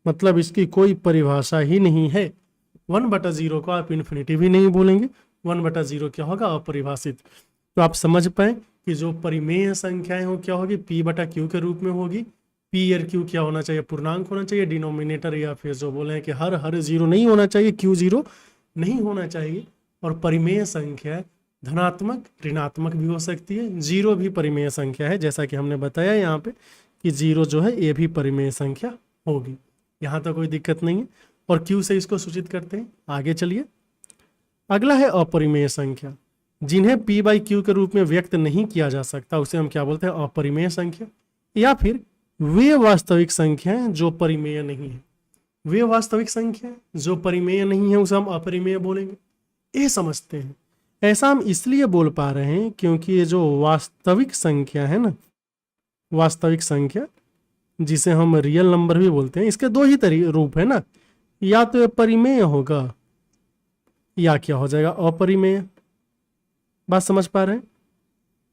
मतलब इसकी कोई परिभाषा ही नहीं है। 1/0 को आप इन्फिनिटी भी नहीं बोलेंगे, 1/0 क्या होगा? अपरिभाषित। तो आप समझ पाए कि जो परिमेय संख्याएं हो क्या होगी? P/Q के रूप में होगी। P और Q क्या होना चाहिए? पूर्णांक होना चाहिए, डिनोमिनेटर, या फिर जो बोले हैं कि हर 0 नहीं होना चाहिए, Q 0 नहीं होना चाहिए। और परिमेय संख्या धनात्मक ऋणात्मक भी हो सकती है। 0 भी परिमेय संख्या है, जैसा कि हमने बताया यहाँ पे कि 0 जो है ये भी परिमेय संख्या होगी। यहाँ तक कोई दिक्कत नहीं है। और Q से इसको सूचित करते हैं। आगे चलिए, अगला है अपरिमेय संख्या, जिन्हें P/Q के रूप में व्यक्त नहीं किया जा सकता, उसे हम क्या बोलते हैं? अपरिमेय संख्या। या फिर वे वास्तविक संख्याएं जो परिमेय नहीं है, वे वास्तविक संख्या जो परिमेय नहीं है उसे हम अपरिमेय बोलेंगे। ये समझते हैं। ऐसा हम इसलिए बोल पा रहे हैं क्योंकि ये जो वास्तविक संख्या है ना, वास्तविक संख्या जिसे हम रियल नंबर भी बोलते हैं, इसके 2 ही रूप है ना, या तो ये परिमेय होगा या क्या हो जाएगा? अपरिमेय। बात समझ पा रहे हैं?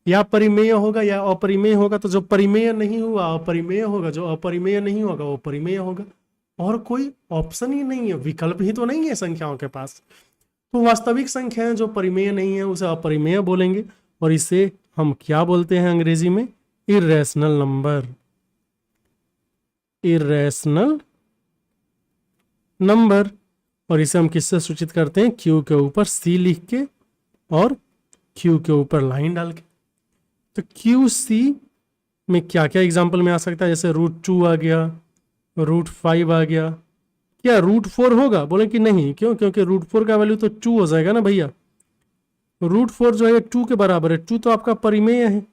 या परिमेय होगा या अपरिमेय होगा। तो जो परिमेय नहीं हुआ अपरिमेय होगा, जो अपरिमेय नहीं होगा वो परिमेय होगा। और कोई ऑप्शन ही नहीं है, विकल्प ही तो नहीं है संख्याओं के पास। तो वास्तविक संख्याएं जो परिमेय नहीं है उसे अपरिमेय बोलेंगे। और इसे हम क्या बोलते हैं अंग्रेजी में? Irrational number. Irrational number. और इसे हम किससे सूचित करते हैं? Q के ऊपर C लिख के और Q के ऊपर लाइन डाल के। तो QC में क्या क्या एग्जाम्पल में आ सकता है? जैसे √2 आ गया, √5 आ गया। क्या √4 होगा? बोले कि नहीं। क्यों? क्योंकि √4 का वैल्यू तो 2 हो जाएगा ना भैया। √4 जो है 2 के बराबर है, 2 तो आपका परिमेय है।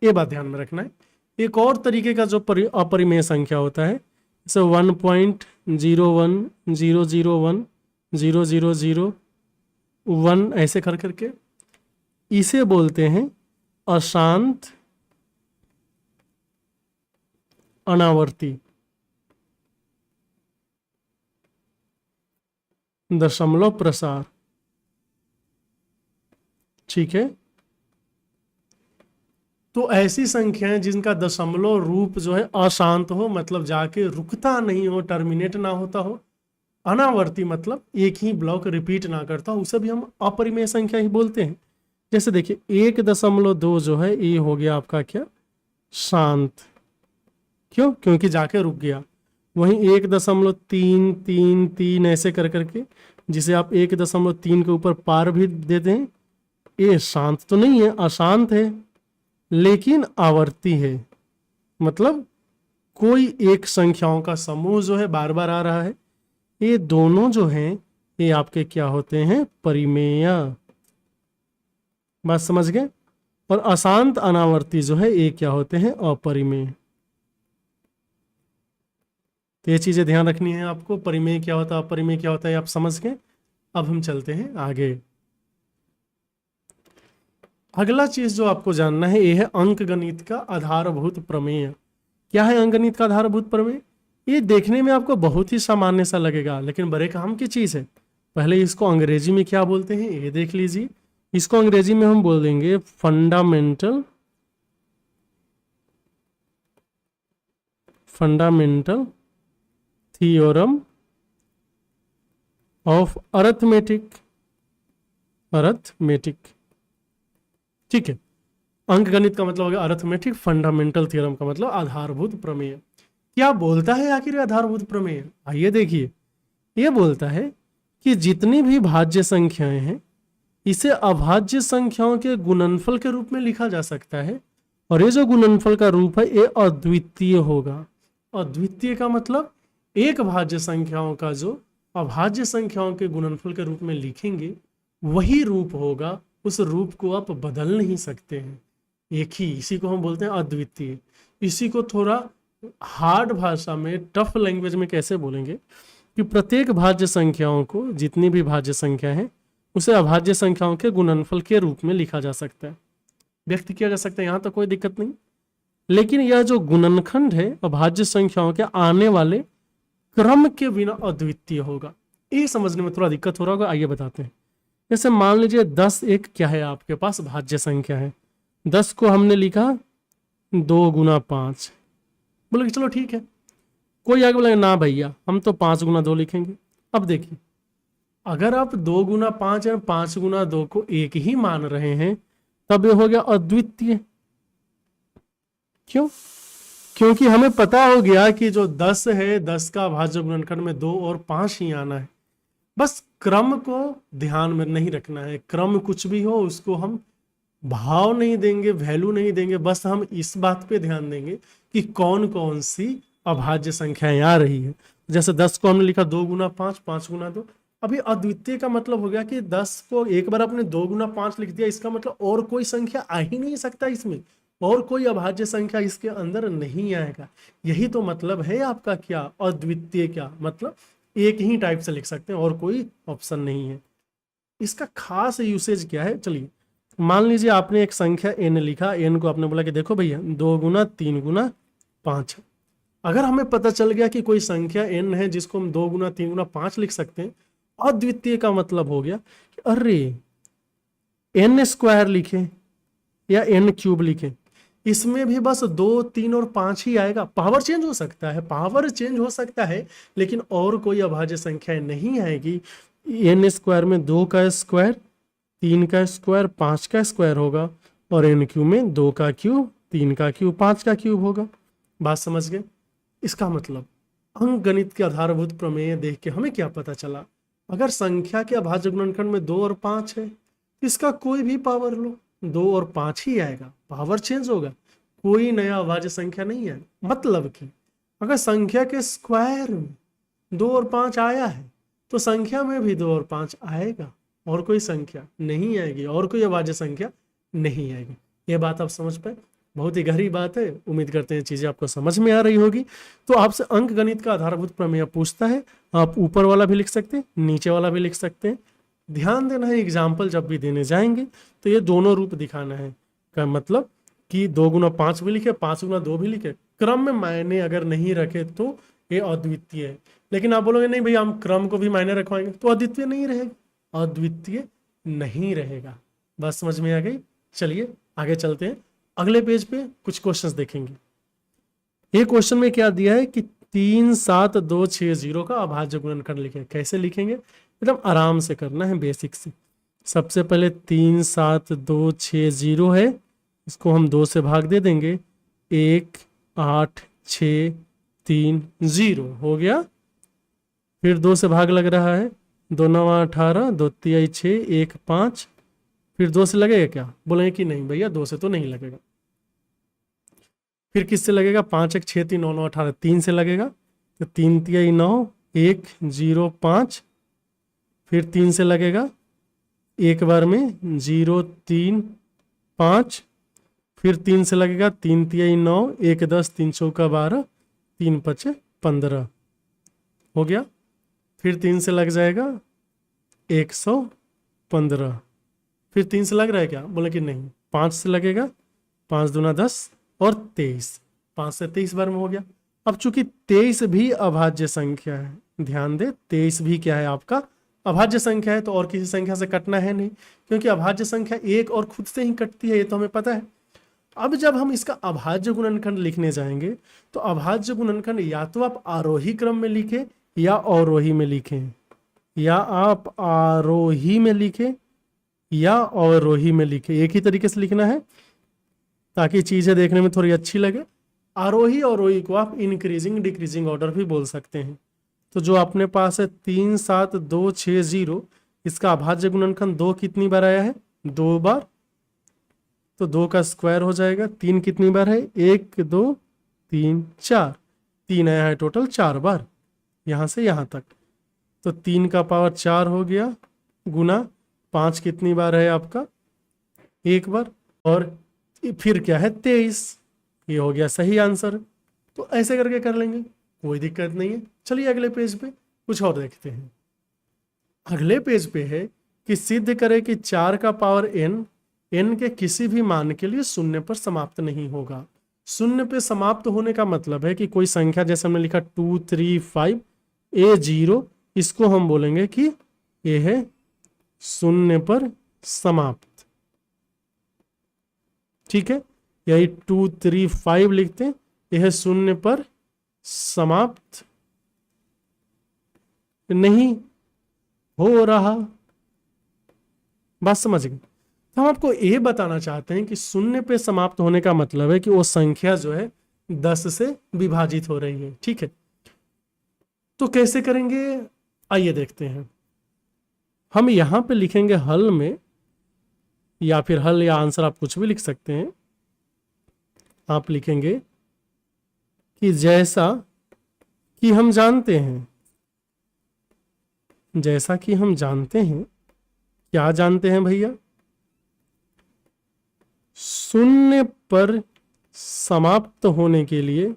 ये बात ध्यान में रखना है एक और तरीके का जो अपरिमेय संख्या होता है, जैसे 1.010010001 ऐसे कर करके, इसे बोलते हैं अशांत अनावर्ती दशमलव प्रसार। ठीक है, तो ऐसी संख्याएं जिनका दशमलव रूप जो है अशांत हो, मतलब जाके रुकता नहीं हो, टर्मिनेट ना होता हो, अनावर्ती मतलब एक ही ब्लॉक रिपीट ना करता हो, उसे भी हम अपरिमेय संख्या ही बोलते हैं। जैसे देखिए 1.2 जो है ये हो गया आपका क्या, शांत। क्यों? क्योंकि जाके रुक गया। वहीं 1.333 ऐसे कर करके, जिसे आप 1.3 के ऊपर पार भी देते हैं, ये शांत तो नहीं है, अशांत है, लेकिन आवर्ती है। मतलब कोई एक संख्याओं का समूह जो है बार बार आ रहा है। ये दोनों जो हैं ये आपके क्या होते हैं, परिमेय। बात समझ गए? और अशांत अनावर्ती जो है ये क्या होते हैं, अपरिमेय। तो ये चीजें ध्यान रखनी है आपको, परिमेय क्या होता है, अपरिमेय क्या होता है, आप समझ गए। अब हम चलते हैं आगे। अगला चीज जो आपको जानना है ये है अंकगणित का आधारभूत प्रमेय। क्या है अंकगणित का आधारभूत प्रमेय? ये देखने में आपको बहुत ही सामान्य सा लगेगा, लेकिन बड़े काम की चीज है। पहले इसको अंग्रेजी में क्या बोलते हैं ये देख लीजिए। इसको अंग्रेजी में हम बोल देंगे फंडामेंटल थ्योरम ऑफ अरिथमेटिक। ठीक है, अंकगणित का मतलब हो गया अरिथमेटिक, फंडामेंटल थ्योरम का मतलब आधारभूत प्रमेय। क्या बोलता है आखिर आधारभूत प्रमेय? आइए देखिए, यह बोलता है कि जितनी भी भाज्य संख्याएं हैं इसे अभाज्य संख्याओं के गुणनफल के रूप में लिखा जा सकता है, और ये जो गुणनफल का रूप है ये अद्वितीय होगा। अद्वितीय का मतलब एक भाज्य संख्याओं का जो अभाज्य संख्याओं के गुणनफल के रूप में लिखेंगे वही रूप होगा, उस रूप को आप बदल नहीं सकते हैं, एक ही, इसी को हम बोलते हैं अद्वितीय। इसी को थोड़ा हार्ड भाषा में, टफ लैंग्वेज में कैसे बोलेंगे कि प्रत्येक भाज्य संख्याओं को, जितनी भी भाज्य संख्या है उसे अभाज्य संख्याओं के गुणनफल के रूप में लिखा जा सकता है, व्यक्त किया जा सकता है, यहां तक कोई दिक्कत नहीं। लेकिन यह जो गुणनखंड है अभाज्य संख्याओं के आने वाले क्रम के बिना अद्वितीय होगा। ये समझने में थोड़ा दिक्कत हो रहा होगा, आइए बताते हैं। जैसे मान लीजिए 10 एक क्या है आपके पास भाज्य संख्या है, 10 को हमने लिखा 2 गुना 5। बोले कि चलो ठीक है। कोई आगे बोलेगा ना भैया हम तो 5 गुना 2 लिखेंगे। अब देखिए, अगर आप 2 गुना 5 या 5 गुना 2 को एक ही मान रहे हैं तब ये हो गया अद्वितीय। क्यों? क्योंकि हमें पता हो गया कि जो 10 है 10 का भाज्य गुणनखंड में 2 और 5 ही आना है। बस क्रम को ध्यान में नहीं रखना है, क्रम कुछ भी हो उसको हम भाव नहीं देंगे, वैल्यू नहीं देंगे, बस हम इस बात पे ध्यान देंगे कि कौन कौन सी अभाज्य संख्याएं आ रही है। जैसे 10 को हमने लिखा 2 गुना 5, 5 गुना 2। अभी अद्वितीय का मतलब हो गया कि 10 को एक बार आपने 2 गुना 5 लिख दिया, इसका मतलब और कोई संख्या आ ही नहीं सकता इसमें, और कोई अभाज्य संख्या इसके अंदर नहीं आएगा। यही तो मतलब है आपका क्या अद्वितीय, क्या मतलब एक ही टाइप से लिख सकते हैं और कोई ऑप्शन नहीं है। इसका खास यूसेज क्या है, चलिए मान लीजिए आपने एक संख्या n लिखा, n को आपने बोला कि देखो भैया 2 गुना 3 गुना 5। अगर हमें पता चल गया कि कोई संख्या n है जिसको हम 2 गुना 3 गुना 5 लिख सकते हैं, अद्वितीय का मतलब हो गया कि अरे n स्क्वायर लिखे या n क्यूब लिखे, इसमें भी बस 2 3 और 5 ही आएगा। पावर चेंज हो सकता है, पावर चेंज हो सकता है, लेकिन और कोई अभाज्य संख्या नहीं आएगी। n स्क्वायर में 2 का स्क्वायर, 3 का स्क्वायर, 5 का स्क्वायर होगा, और n क्यूब में 2 का क्यूब, 3 का क्यूब, 5 का क्यूब होगा। बात समझ गए? इसका मतलब अंकगणित के आधारभूत प्रमेय देख के हमें क्या पता चला, अगर संख्या के अभाज्य गुणनखंड में 2 और 5 है, इसका कोई भी पावर लो 2 और 5 ही आएगा, पावर चेंज होगा, कोई नया अभाज्य संख्या नहीं है। मतलब कि अगर संख्या के स्क्वायर में 2 और 5 आया है तो संख्या में भी 2 और 5 आएगा, और कोई संख्या नहीं आएगी, और कोई अभाज्य संख्या नहीं आएगी। ये बात आप समझ पाए? बहुत ही गहरी बात है, उम्मीद करते हैं चीजें आपको समझ में आ रही होगी। तो आपसे अंक गणित का आधारभूत प्रमेय पूछता है, आप ऊपर वाला भी लिख सकते हैं, नीचे वाला भी लिख सकते हैं। ध्यान देना है, एग्जाम्पल जब भी देने जाएंगे तो ये दोनों रूप दिखाना है, का मतलब कि 2 गुना 5 भी लिखे, 5 गुना 2 भी लिखे, क्रम में मायने अगर नहीं रखे तो ये अद्वितीय है। लेकिन आप बोलोगे नहीं भैया हम क्रम को भी मायने रखवाएंगे, तो अद्वितीय नहीं रहेगा, अद्वितीय नहीं रहेगा। बात समझ में आ गई? चलिए आगे चलते हैं, अगले पेज पे कुछ क्वेश्चंस देखेंगे। ये क्वेश्चन में क्या दिया है कि 3 7 2 6 0 का अभाज्य गुणनखंड लिखें। कैसे लिखेंगे? एकदम आराम से करना है, बेसिक से। सबसे पहले 3 7 2 6 0 है, इसको हम 2 से भाग दे देंगे, 1 8 6 3 0 हो गया। फिर 2 से भाग लग रहा है, 2 9 18 2 3 6 1 5, फिर 2 से लगेगा क्या? बोलेंगे कि नहीं भैया 2 से तो नहीं लगेगा। फिर किससे लगेगा? 5 1 6 3 9 9 18, 3 से लगेगा, तो 3 3 9 1 0 5, फिर 3 से लगेगा एक बार में 0 3 5, फिर 3 से लगेगा 3 3 9 1 10 3 चौका 12 3 5 15 हो गया। फिर 3 से लग जाएगा 115, फिर 3 से लग रहा है क्या? बोले कि नहीं। 5 से लगेगा, 5 दूना 10 और 23, 5 से 23 बार में हो गया। अब चूंकि 23 भी अभाज्य संख्या है, ध्यान दे 23 भी क्या है आपका? अभाज्य संख्या है, तो और किसी संख्या से कटना है नहीं, क्योंकि अभाज्य संख्या एक और खुद से ही कटती है, ये तो हमें पता है। अब जब हम इसका अभाज्य गुणनखंड लिखने जाएंगे तो अभाज्य गुणनखंड या तो आप आरोही क्रम में लिखें या अवरोही में लिखें, या आप आरोही में लिखें या अवरोही में लिखें, एक ही तरीके से लिखना है ताकि चीजें देखने में थोड़ी अच्छी लगे। आरोही और अवरोही को आप इंक्रीजिंग डिक्रीजिंग ऑर्डर भी बोल सकते हैं। तो जो अपने पास है 3 7 2 6 0, इसका अभाज्य गुणनखंड 2 कितनी बार आया है? 2 बार, तो 2 का स्क्वायर हो जाएगा। 3 कितनी बार है? 1 2 3 4, 3 आया है टोटल 4 बार, यहां से यहां तक, तो 3 का पावर 4 हो गया, गुना 5 कितनी बार है आपका? 1 बार, और फिर क्या है? 23, ये हो गया सही आंसर। तो ऐसे करके कर लेंगे, कोई दिक्कत नहीं है। चलिए अगले पेज पे कुछ और देखते हैं। अगले पेज पे है कि सिद्ध करें कि 4 का पावर n के किसी भी मान के लिए शून्य पर समाप्त नहीं होगा। शून्य पे समाप्त होने का मतलब है कि कोई संख्या, जैसे हमने लिखा 2 3 5 a0, इसको हम बोलेंगे कि ये है शून्य पर समाप्त। ठीक है, यही 2 3 5 लिखते हैं, यह शून्य पर समाप्त नहीं हो रहा। बात समझ गए? तो हम आपको ये बताना चाहते हैं कि शून्य पे समाप्त होने का मतलब है कि वो संख्या जो है 10 से विभाजित हो रही है। ठीक है, तो कैसे करेंगे आइए देखते हैं। हम यहां पे लिखेंगे हल में, या फिर हल या आंसर आप कुछ भी लिख सकते हैं। आप लिखेंगे कि जैसा कि हम जानते हैं, जैसा कि हम जानते हैं, क्या जानते हैं भैया? शून्य पर समाप्त होने के लिए,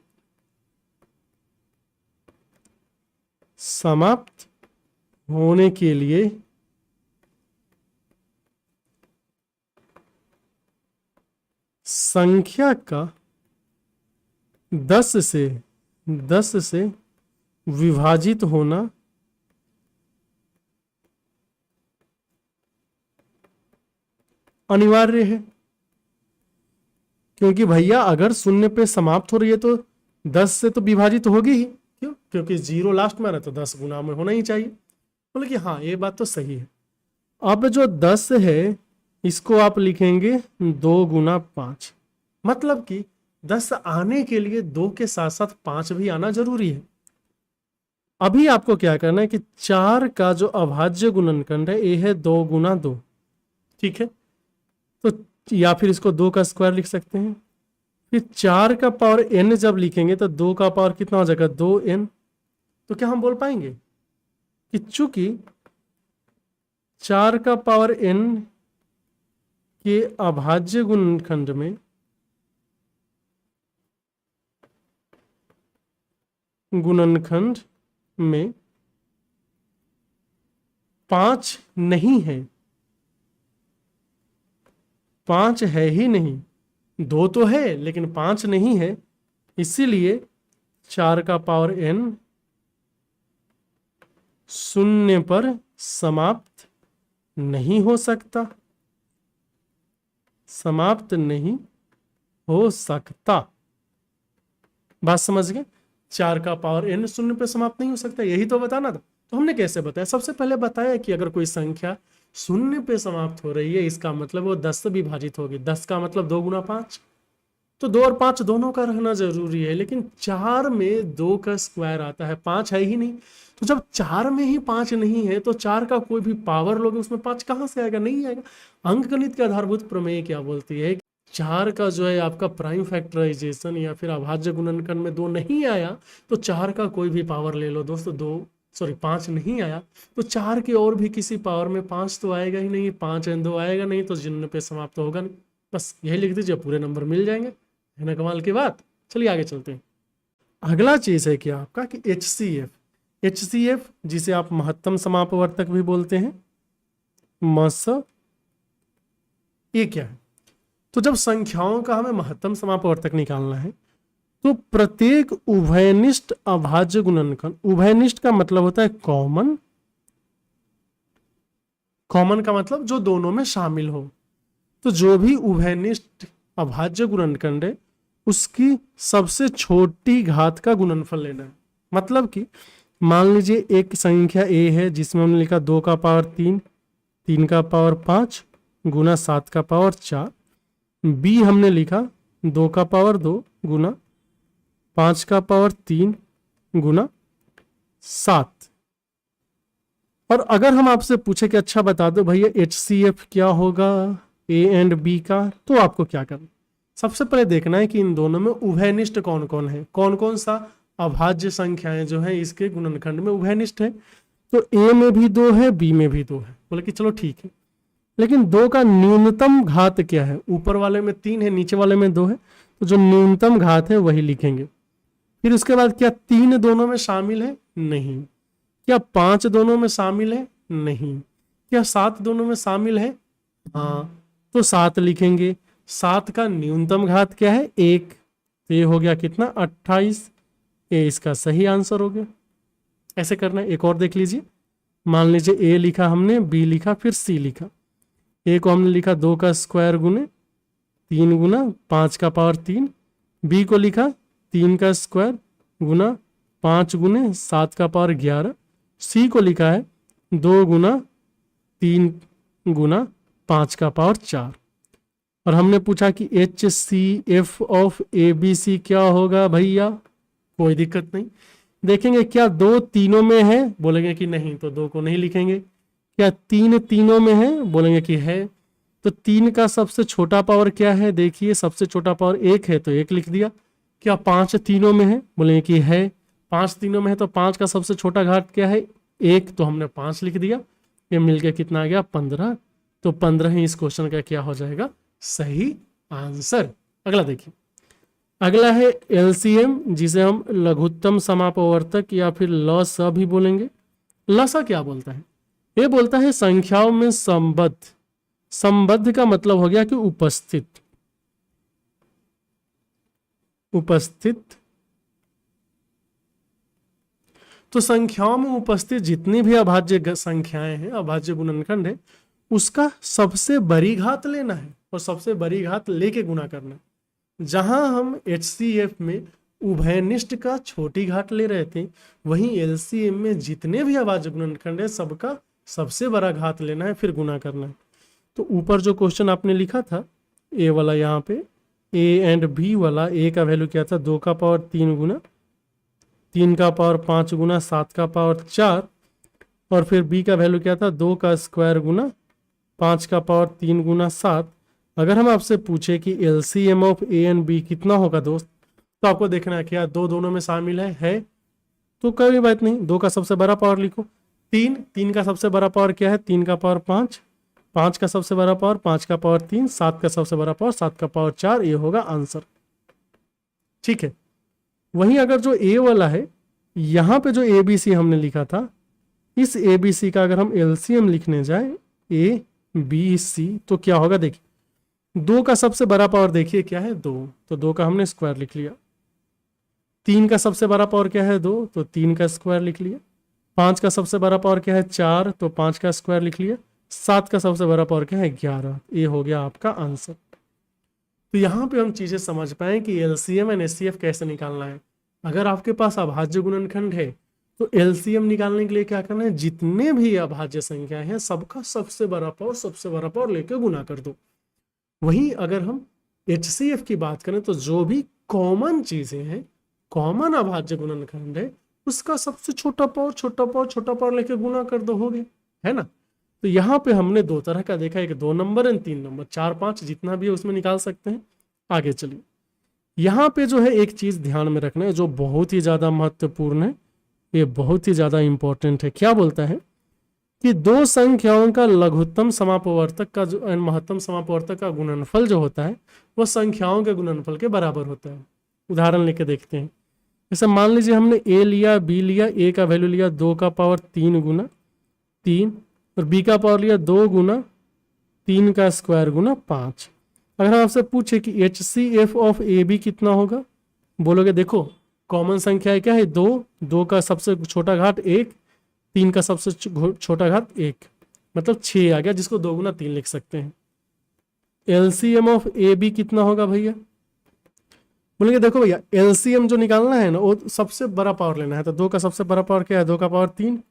समाप्त होने के लिए संख्या का 10 से विभाजित होना अनिवार्य है। क्योंकि भैया अगर शून्य पे समाप्त हो रही है तो 10 से तो विभाजित होगी ही, क्यों? क्योंकि 0 लास्ट में आ रहा है तो 10 गुना में होना ही चाहिए। बोले कि हाँ ये बात तो सही है। अब जो 10 है इसको आप लिखेंगे 2 गुना 5, मतलब कि 10 आने के लिए 2 के साथ साथ 5 भी आना जरूरी है। अभी आपको क्या करना है कि 4 का जो अभाज्य गुणनखंड है ये है 2 गुना 2। ठीक है, तो या फिर इसको 2 का स्क्वायर लिख सकते हैं। फिर 4 का पावर n जब लिखेंगे तो 2 का पावर कितना हो जाएगा? 2n। तो क्या हम बोल पाएंगे कि चूंकि 4 का पावर n के अभाज्य गुणनखंड में गुणनखंड में 5 नहीं है, 5 है ही नहीं, 2 तो है लेकिन 5 नहीं है, इसीलिए 4 का पावर n शून्य पर समाप्त नहीं हो सकता, समाप्त नहीं हो सकता। बात समझ गए? 4 का पावर n शून्य पे समाप्त नहीं हो सकता, यही तो बताना था। तो हमने कैसे बताया? सबसे पहले बताया कि अगर कोई संख्या शून्य पे समाप्त हो रही है, इसका मतलब वो 10 से विभाजित होगी। 10 का मतलब 2 गुना 5, तो 2 और 5 दोनों का रहना जरूरी है। लेकिन 4 में 2 का स्क्वायर आता है, 5 है ही नहीं। तो जब 4 में ही 5 नहीं है तो 4 का कोई भी पावर लोगे उसमें 5 कहां से आएगा? नहीं आएगा। अंकगणित के आधारभूत प्रमेय क्या बोलती है? 4 का जो है आपका प्राइम फैक्टराइजेशन या फिर अभाज्य गुणनखंड में 2 नहीं आया तो 4 का कोई भी पावर ले लो दोस्तों, 5 नहीं आया तो 4 के और भी किसी पावर में 5 तो आएगा ही नहीं, 5 एंड 2 आएगा नहीं, तो शून्य पे समाप्त होगा नहीं। बस यही लिख दीजिए, पूरे नंबर मिल जाएंगे। है ना कमाल की बात? चलिए आगे चलते हैं। अगला चीज है क्या आपका कि HCF जिसे आप महत्तम समापवर्तक भी बोलते हैं, मस, ये क्या है? तो जब संख्याओं का हमें महत्तम समापवर्तक निकालना है तो प्रत्येक उभयनिष्ठ अभाज्य गुणनखंड, उभयनिष्ठ का मतलब होता है कॉमन, कॉमन का मतलब जो दोनों में शामिल हो। तो जो भी उभयनिष्ठ अभाज्य गुणनखंड है उसकी सबसे छोटी घात का गुणनफल लेना है। मतलब कि मान लीजिए एक संख्या a है जिसमें हमने लिखा 2 का पावर 3, 3 का पावर 5 गुना 7 का पावर 4। b हमने लिखा 2 का पावर 2 गुना 5 का पावर 3 गुना 7। और अगर हम आपसे पूछे कि अच्छा बता दो भैया HCF क्या होगा A एंड B का, तो आपको क्या करना? सबसे पहले देखना है कि इन दोनों में उभयनिष्ठ कौन कौन है, कौन कौन सा अभाज्य संख्याएं जो है इसके गुणनखंड में उभयनिष्ठ है। तो A में भी 2 है, B में भी 2 है। बोले कि चलो ठीक है, लेकिन 2 का न्यूनतम घात क्या है? ऊपर वाले में 3 है, नीचे वाले में 2 है, तो जो न्यूनतम घात है वही लिखेंगे। फिर उसके बाद क्या 3 दोनों में शामिल है? नहीं। क्या 5 दोनों में शामिल है? नहीं। क्या 7 दोनों में शामिल है? हाँ, तो 7 लिखेंगे। 7 का न्यूनतम घात क्या है? 1। तो ये हो गया कितना? 28। ये इसका सही आंसर हो गया। ऐसे करना है। एक और देख लीजिए, मान लीजिए A लिखा हमने, B लिखा, फिर C लिखा। A को हमने लिखा 2 का स्क्वायर गुने 3 गुना 5 का पावर 3। B को लिखा 3 का स्क्वायर गुना 5 गुने 7 का पावर 11। C को लिखा है 2 गुना 3 गुना 5 का पावर 4। और हमने पूछा कि HCF ऑफ ABC क्या होगा भैया? कोई दिक्कत नहीं, देखेंगे क्या 2 तीनों में है? बोलेंगे कि नहीं, तो 2 को नहीं लिखेंगे। क्या 3 तीनों में है? बोलेंगे कि है। तो 3 का सबसे छोटा पावर क्या है? देखिए सबसे छोटा पावर 1 है, तो 1 लिख दिया। क्या 5 तीनों में है? बोलेंगे कि है। 5 तीनों में है, तो 5 का सबसे छोटा घात क्या है? 1, तो हमने 5 लिख दिया। ये मिलके कितना आ गया? 15। तो 15 ही इस क्वेश्चन का क्या हो जाएगा? सही आंसर। अगला देखिए, अगला है LCM जिसे हम लघुत्तम समापवर्तक या फिर लसा भी बोलेंगे। लसा क्या बोलता है? ये बोलता है संख्याओं में संबद्ध। संबद्ध का मतलब हो गया कि उपस्थित, उपस्थित। तो संख्याओं में उपस्थित जितनी भी अभाज्य संख्याएं हैं, अभाज्य गुणनखंड है, उसका सबसे बड़ी घात लेना है और सबसे बड़ी घात लेके गुना करना है। जहां हम HCF में उभयनिष्ठ का छोटी घात ले रहे थे, वहीं LCM में जितने भी अभाज्य गुणनखंड है सबका सबसे बड़ा घात लेना है, फिर गुना करना है। तो ऊपर जो क्वेश्चन आपने लिखा था A वाला, यहाँ पे A एंड B वाला, A का वैल्यू क्या था? 2 का पावर 3 गुना 3 का पावर 5 गुना 7 का पावर 4। और फिर B का वैल्यू क्या था? 2 का स्क्वायर गुना 5 का पावर 3 गुना 7। अगर हम आपसे पूछे कि LCM of A and B कितना होगा दोस्त, तो आपको देखना है क्या 2 दोनों में शामिल है? तो कोई बात नहीं, 2 का सबसे बड़ा पावर लिखो। 3 का सबसे बड़ा पावर क्या है? 3 का पावर 5, 5 का सबसे बड़ा पावर 5 का पावर 3, 7 का सबसे बड़ा पावर 7 का पावर 4। ये होगा आंसर। ठीक है। वहीं अगर जो A वाला है यहाँ पे जो ABC हमने लिखा था, इस ABC का अगर हम LCM लिखने जाए ABC तो क्या होगा देखिए, 2 का सबसे बड़ा पावर देखिए क्या है 2, तो 2 का हमने स्क्वायर लिख लिया। 3 का सबसे बड़ा पावर क्या है 2, तो 3 का स्क्वायर लिख लिया। 5 का सबसे बड़ा पावर क्या है 4, तो 5 का स्क्वायर लिख लिया। 7 का सबसे बड़ा पावर क्या है 11। ये हो गया आपका आंसर। तो यहाँ पे हम चीजें समझ पाए कि LCM एंड HCF कैसे निकालना है। अगर आपके पास अभाज्य गुणनखंड है तो LCM निकालने के लिए क्या करना है, जितने भी अभाज्य संख्या है सबका सबसे बड़ा पावर लेके गुना कर दो। वहीं अगर हम HCF की बात करें तो जो भी कॉमन चीजें हैं, कॉमन अभाज्य गुणनखंड है, उसका सबसे छोटा पावर लेके गुना कर दो, हो गया, है ना। तो यहाँ पे हमने 2 तरह का देखा, एक 2 नंबर एंड 3 नंबर, 4 5 जितना भी है उसमें निकाल सकते हैं। आगे चलिए, यहाँ पे जो है एक चीज ध्यान में रखना है जो बहुत ही ज्यादा महत्वपूर्ण है, ये बहुत ही ज्यादा इंपॉर्टेंट है। क्या बोलता है कि 2 संख्याओं का लघुत्तम समापवर्तक का जो महत्तम समापवर्तक का गुणनफल जो होता है वह संख्याओं के गुणनफल के बराबर होता है। उदाहरण लेके देखते हैं। जैसे मान लीजिए हमने A लिया, B लिया, A का वैल्यू लिया 2 का पावर 3 गुना 3 और B का पावर लिया 2 गुना 3 का स्क्वायर गुना 5। अगर आपसे पूछे कि HCF ऑफ AB कितना होगा, बोलोगे देखो कॉमन संख्या क्या है 2, 2 का सबसे छोटा घात 1, 3 का सबसे छोटा घात 1, मतलब 6 आ गया, जिसको 2 गुना 3 लिख सकते हैं। LCM ऑफ AB कितना होगा भैया, बोलेंगे देखो भैया LCM जो निकालना है ना वो सबसे बड़ा पावर लेना है, तो 2 का सबसे बड़ा पावर क्या है 2 का पावर 3,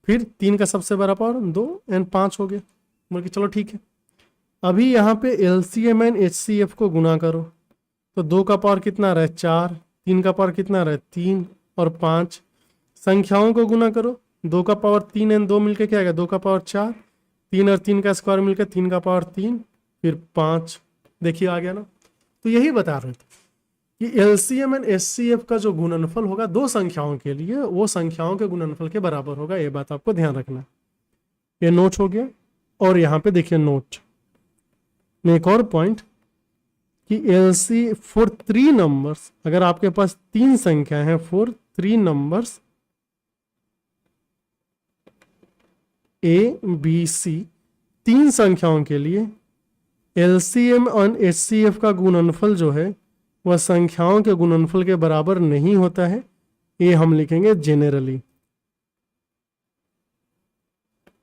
फिर 3 का सबसे बड़ा पावर 2 एंड 5 हो गया। बोल के चलो ठीक है, अभी यहाँ पे LCM एंड HCF को गुना करो, तो 2 का पावर कितना रहे 4, 3 का पावर कितना रहे 3 और 5। संख्याओं को गुना करो, 2 का पावर 3 एंड 2 मिलकर क्या आएगा 2 का पावर 4, 3 और 3 का स्क्वायर मिलकर 3 का पावर 3, फिर 5। देखिए आ गया ना। तो यही बता रहे थे कि LCM एंड HCF का जो गुणनफल होगा 2 संख्याओं के लिए वो संख्याओं के गुणनफल के बराबर होगा। ये बात आपको ध्यान रखना है। ये नोट हो गया। और यहाँ पे देखिए नोट में एक और पॉइंट कि LC फॉर 3 नंबर्स, अगर आपके पास 3 संख्या है फॉर 3 नंबर्स ABC, 3 संख्याओं के लिए LCM और HCF का गुणनफल जो है वह संख्याओं के गुणनफल के बराबर नहीं होता है। ये हम लिखेंगे जेनरली।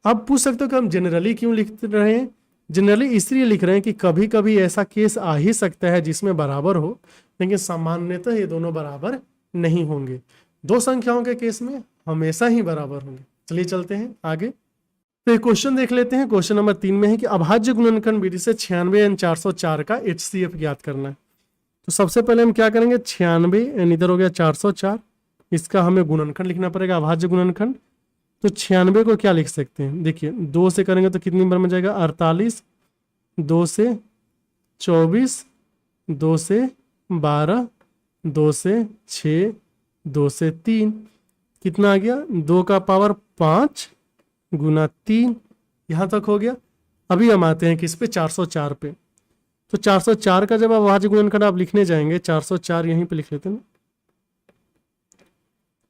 अब पूछ सकते हो कि हम जेनरली क्यों लिख रहे हैं। जनरली इसलिए लिख रहे हैं कि कभी कभी ऐसा केस आ ही सकता है जिसमें बराबर हो, लेकिन सामान्यतः ये दोनों बराबर नहीं होंगे। 2 संख्याओं के केस में हमेशा ही बराबर होंगे। चलिए चलते हैं आगे। तो एक क्वेश्चन देख लेते हैं। क्वेश्चन नंबर 3 में है कि अभाज्य गुणनखंड विधि से 96 एंड 404 का HCF ज्ञात करना है। तो सबसे पहले हम क्या करेंगे, 96 एंड इधर हो गया 404, इसका हमें गुणनखंड लिखना पड़ेगा, अभाज्य गुणनखंड। तो 96 को क्या लिख सकते हैं, देखिए 2 से करेंगे तो कितनी बार में जाएगा 48, 2 से 24, 2 से 12, 2 से 6, 2 से 3, कितना आ गया 2 का पावर 5 गुना 3। यहाँ तक हो गया। अभी हम आते हैं किस पे 404 पे। तो 404 का जब अभाज्य गुणनखंड आप लिखने जाएंगे, 404 यहीं पे लिख लेते हैं।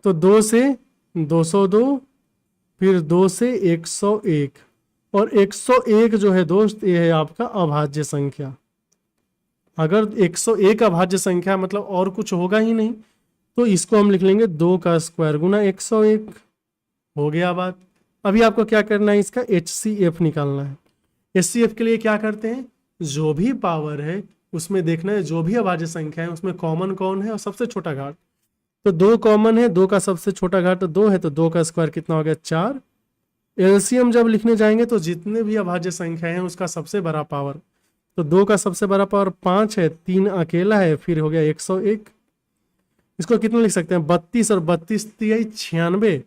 तो 2 से 202, फिर 2 से 101, और 101 जो है दोस्त ये है आपका अभाज्य संख्या। अगर 101 अभाज्य संख्या मतलब और कुछ होगा ही नहीं, तो इसको हम लिख लेंगे 2 का स्क्वायर गुना 101। हो गया बात। अभी आपको क्या करना है, इसका HCF निकालना है। HCF के लिए क्या करते हैं, जो भी पावर है उसमें देखना है जो भी अभाज्य संख्या है उसमें कॉमन कौन है और सबसे छोटा घात। तो 2 कॉमन है, 2 का सबसे छोटा घात 2 है, तो 2 का स्क्वायर कितना हो गया 4। LCM जब लिखने जाएंगे तो जितने भी अभाज्य संख्या है उसका सबसे बड़ा पावर, तो 2 का सबसे बड़ा पावर 5 है, 3 अकेला है, फिर हो गया 101। इसको कितना लिख सकते हैं 32 और 32 96,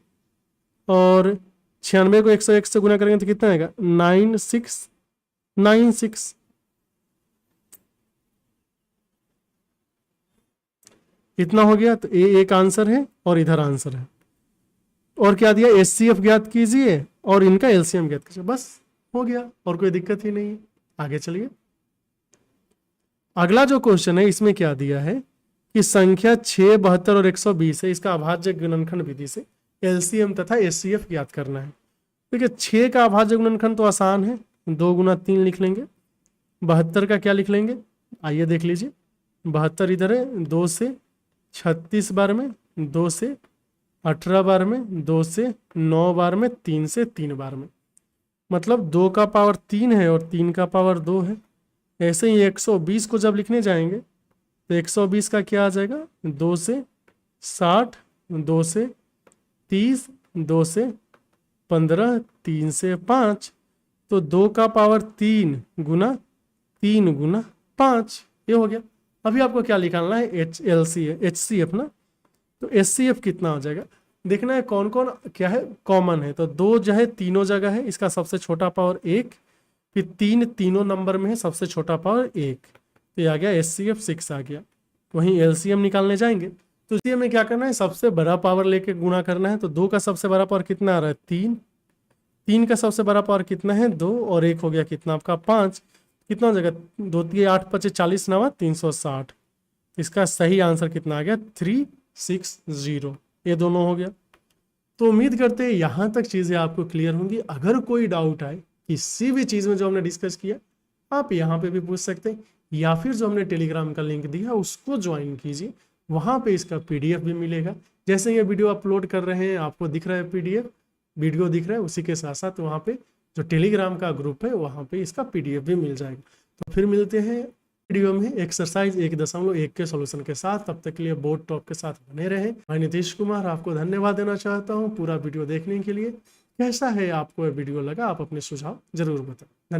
और 96 को 101 से गुना करेंगे तो कितना आएगा 9696। इतना हो गया। तो ये एक आंसर है और इधर आंसर है। और क्या दिया, HCF ज्ञात कीजिए और इनका LCM ज्ञात कीजिए, बस हो गया, और कोई दिक्कत ही नहीं है। आगे चलिए। अगला जो क्वेश्चन है इसमें क्या दिया है कि संख्या 6, 72 और 120 है, इसका अभाज्य गुणनखंड विधि से एलसीएम तथा एचसीएफ ज्ञात करना है। देखिए 6 का अभाज्य गुणनखंड तो आसान है, 2 गुना 3 लिख लेंगे। 72 का क्या लिख लेंगे, आइए देख लीजिए। 72 इधर है, 2 से 36 बार में, 2 से 18 बार में, 2 से 9 बार में, 3 से 3 बार में, मतलब 2 का पावर 3 है और 3 का पावर 2 है। ऐसे ही 120 को जब लिखने जाएंगे तो 120 का क्या आ जाएगा, 2 से 60, 2 से 30, 2 से 15, 3 से 5, तो 2 का पावर 3 गुना 3 गुना 5, ये हो गया। अभी आपको क्या निकालना है, एचसीएफ ना, तो एचसीएफ कितना हो जाएगा देखना है, कौन कौन क्या है कॉमन है। तो 2 जो है तीनों जगह है, इसका सबसे छोटा पावर 1, फिर 3 तीनों नंबर में है, सबसे छोटा पावर 1, तो ये आ गया एचसीएफ 6 आ गया। वहीं एलसीएम निकालने जाएंगे तो इसी में क्या करना है, सबसे बड़ा पावर लेके गुणा करना है। तो 2 का सबसे बड़ा पावर कितना आ रहा है, 3, 3 का सबसे बड़ा पावर कितना है, 2, और 1 हो गया कितना आपका 5, कितना हो जाएगा 2 3 8 5 40 नवा 360। इसका सही आंसर कितना आ गया, 360, ये दोनों हो गया। तो उम्मीद करते हैं यहाँ तक चीज़ें आपको क्लियर होंगी। अगर कोई डाउट आए किसी भी चीज़ में जो हमने डिस्कस किया, आप यहाँ पे भी पूछ सकते हैं, या फिर जो हमने टेलीग्राम का लिंक दिया उसको ज्वाइन कीजिए, वहाँ पे इसका पीडीएफ भी मिलेगा। जैसे ये वीडियो अपलोड कर रहे हैं आपको दिख रहा है पीडीएफ, वीडियो दिख रहा है, उसी के साथ साथ वहाँ पे जो टेलीग्राम का ग्रुप है वहाँ पे इसका पीडीएफ भी मिल जाएगा। तो फिर मिलते हैं वीडियो में एक्सरसाइज 1.1 के सॉल्यूशन के साथ। तब तक के लिए बोर्ड टॉप के साथ बने रहें। मैं नीतीश कुमार आपको धन्यवाद देना चाहता हूँ पूरा वीडियो देखने के लिए। कैसा है आपको ये वीडियो लगा, आप अपने सुझाव जरूर बताएं।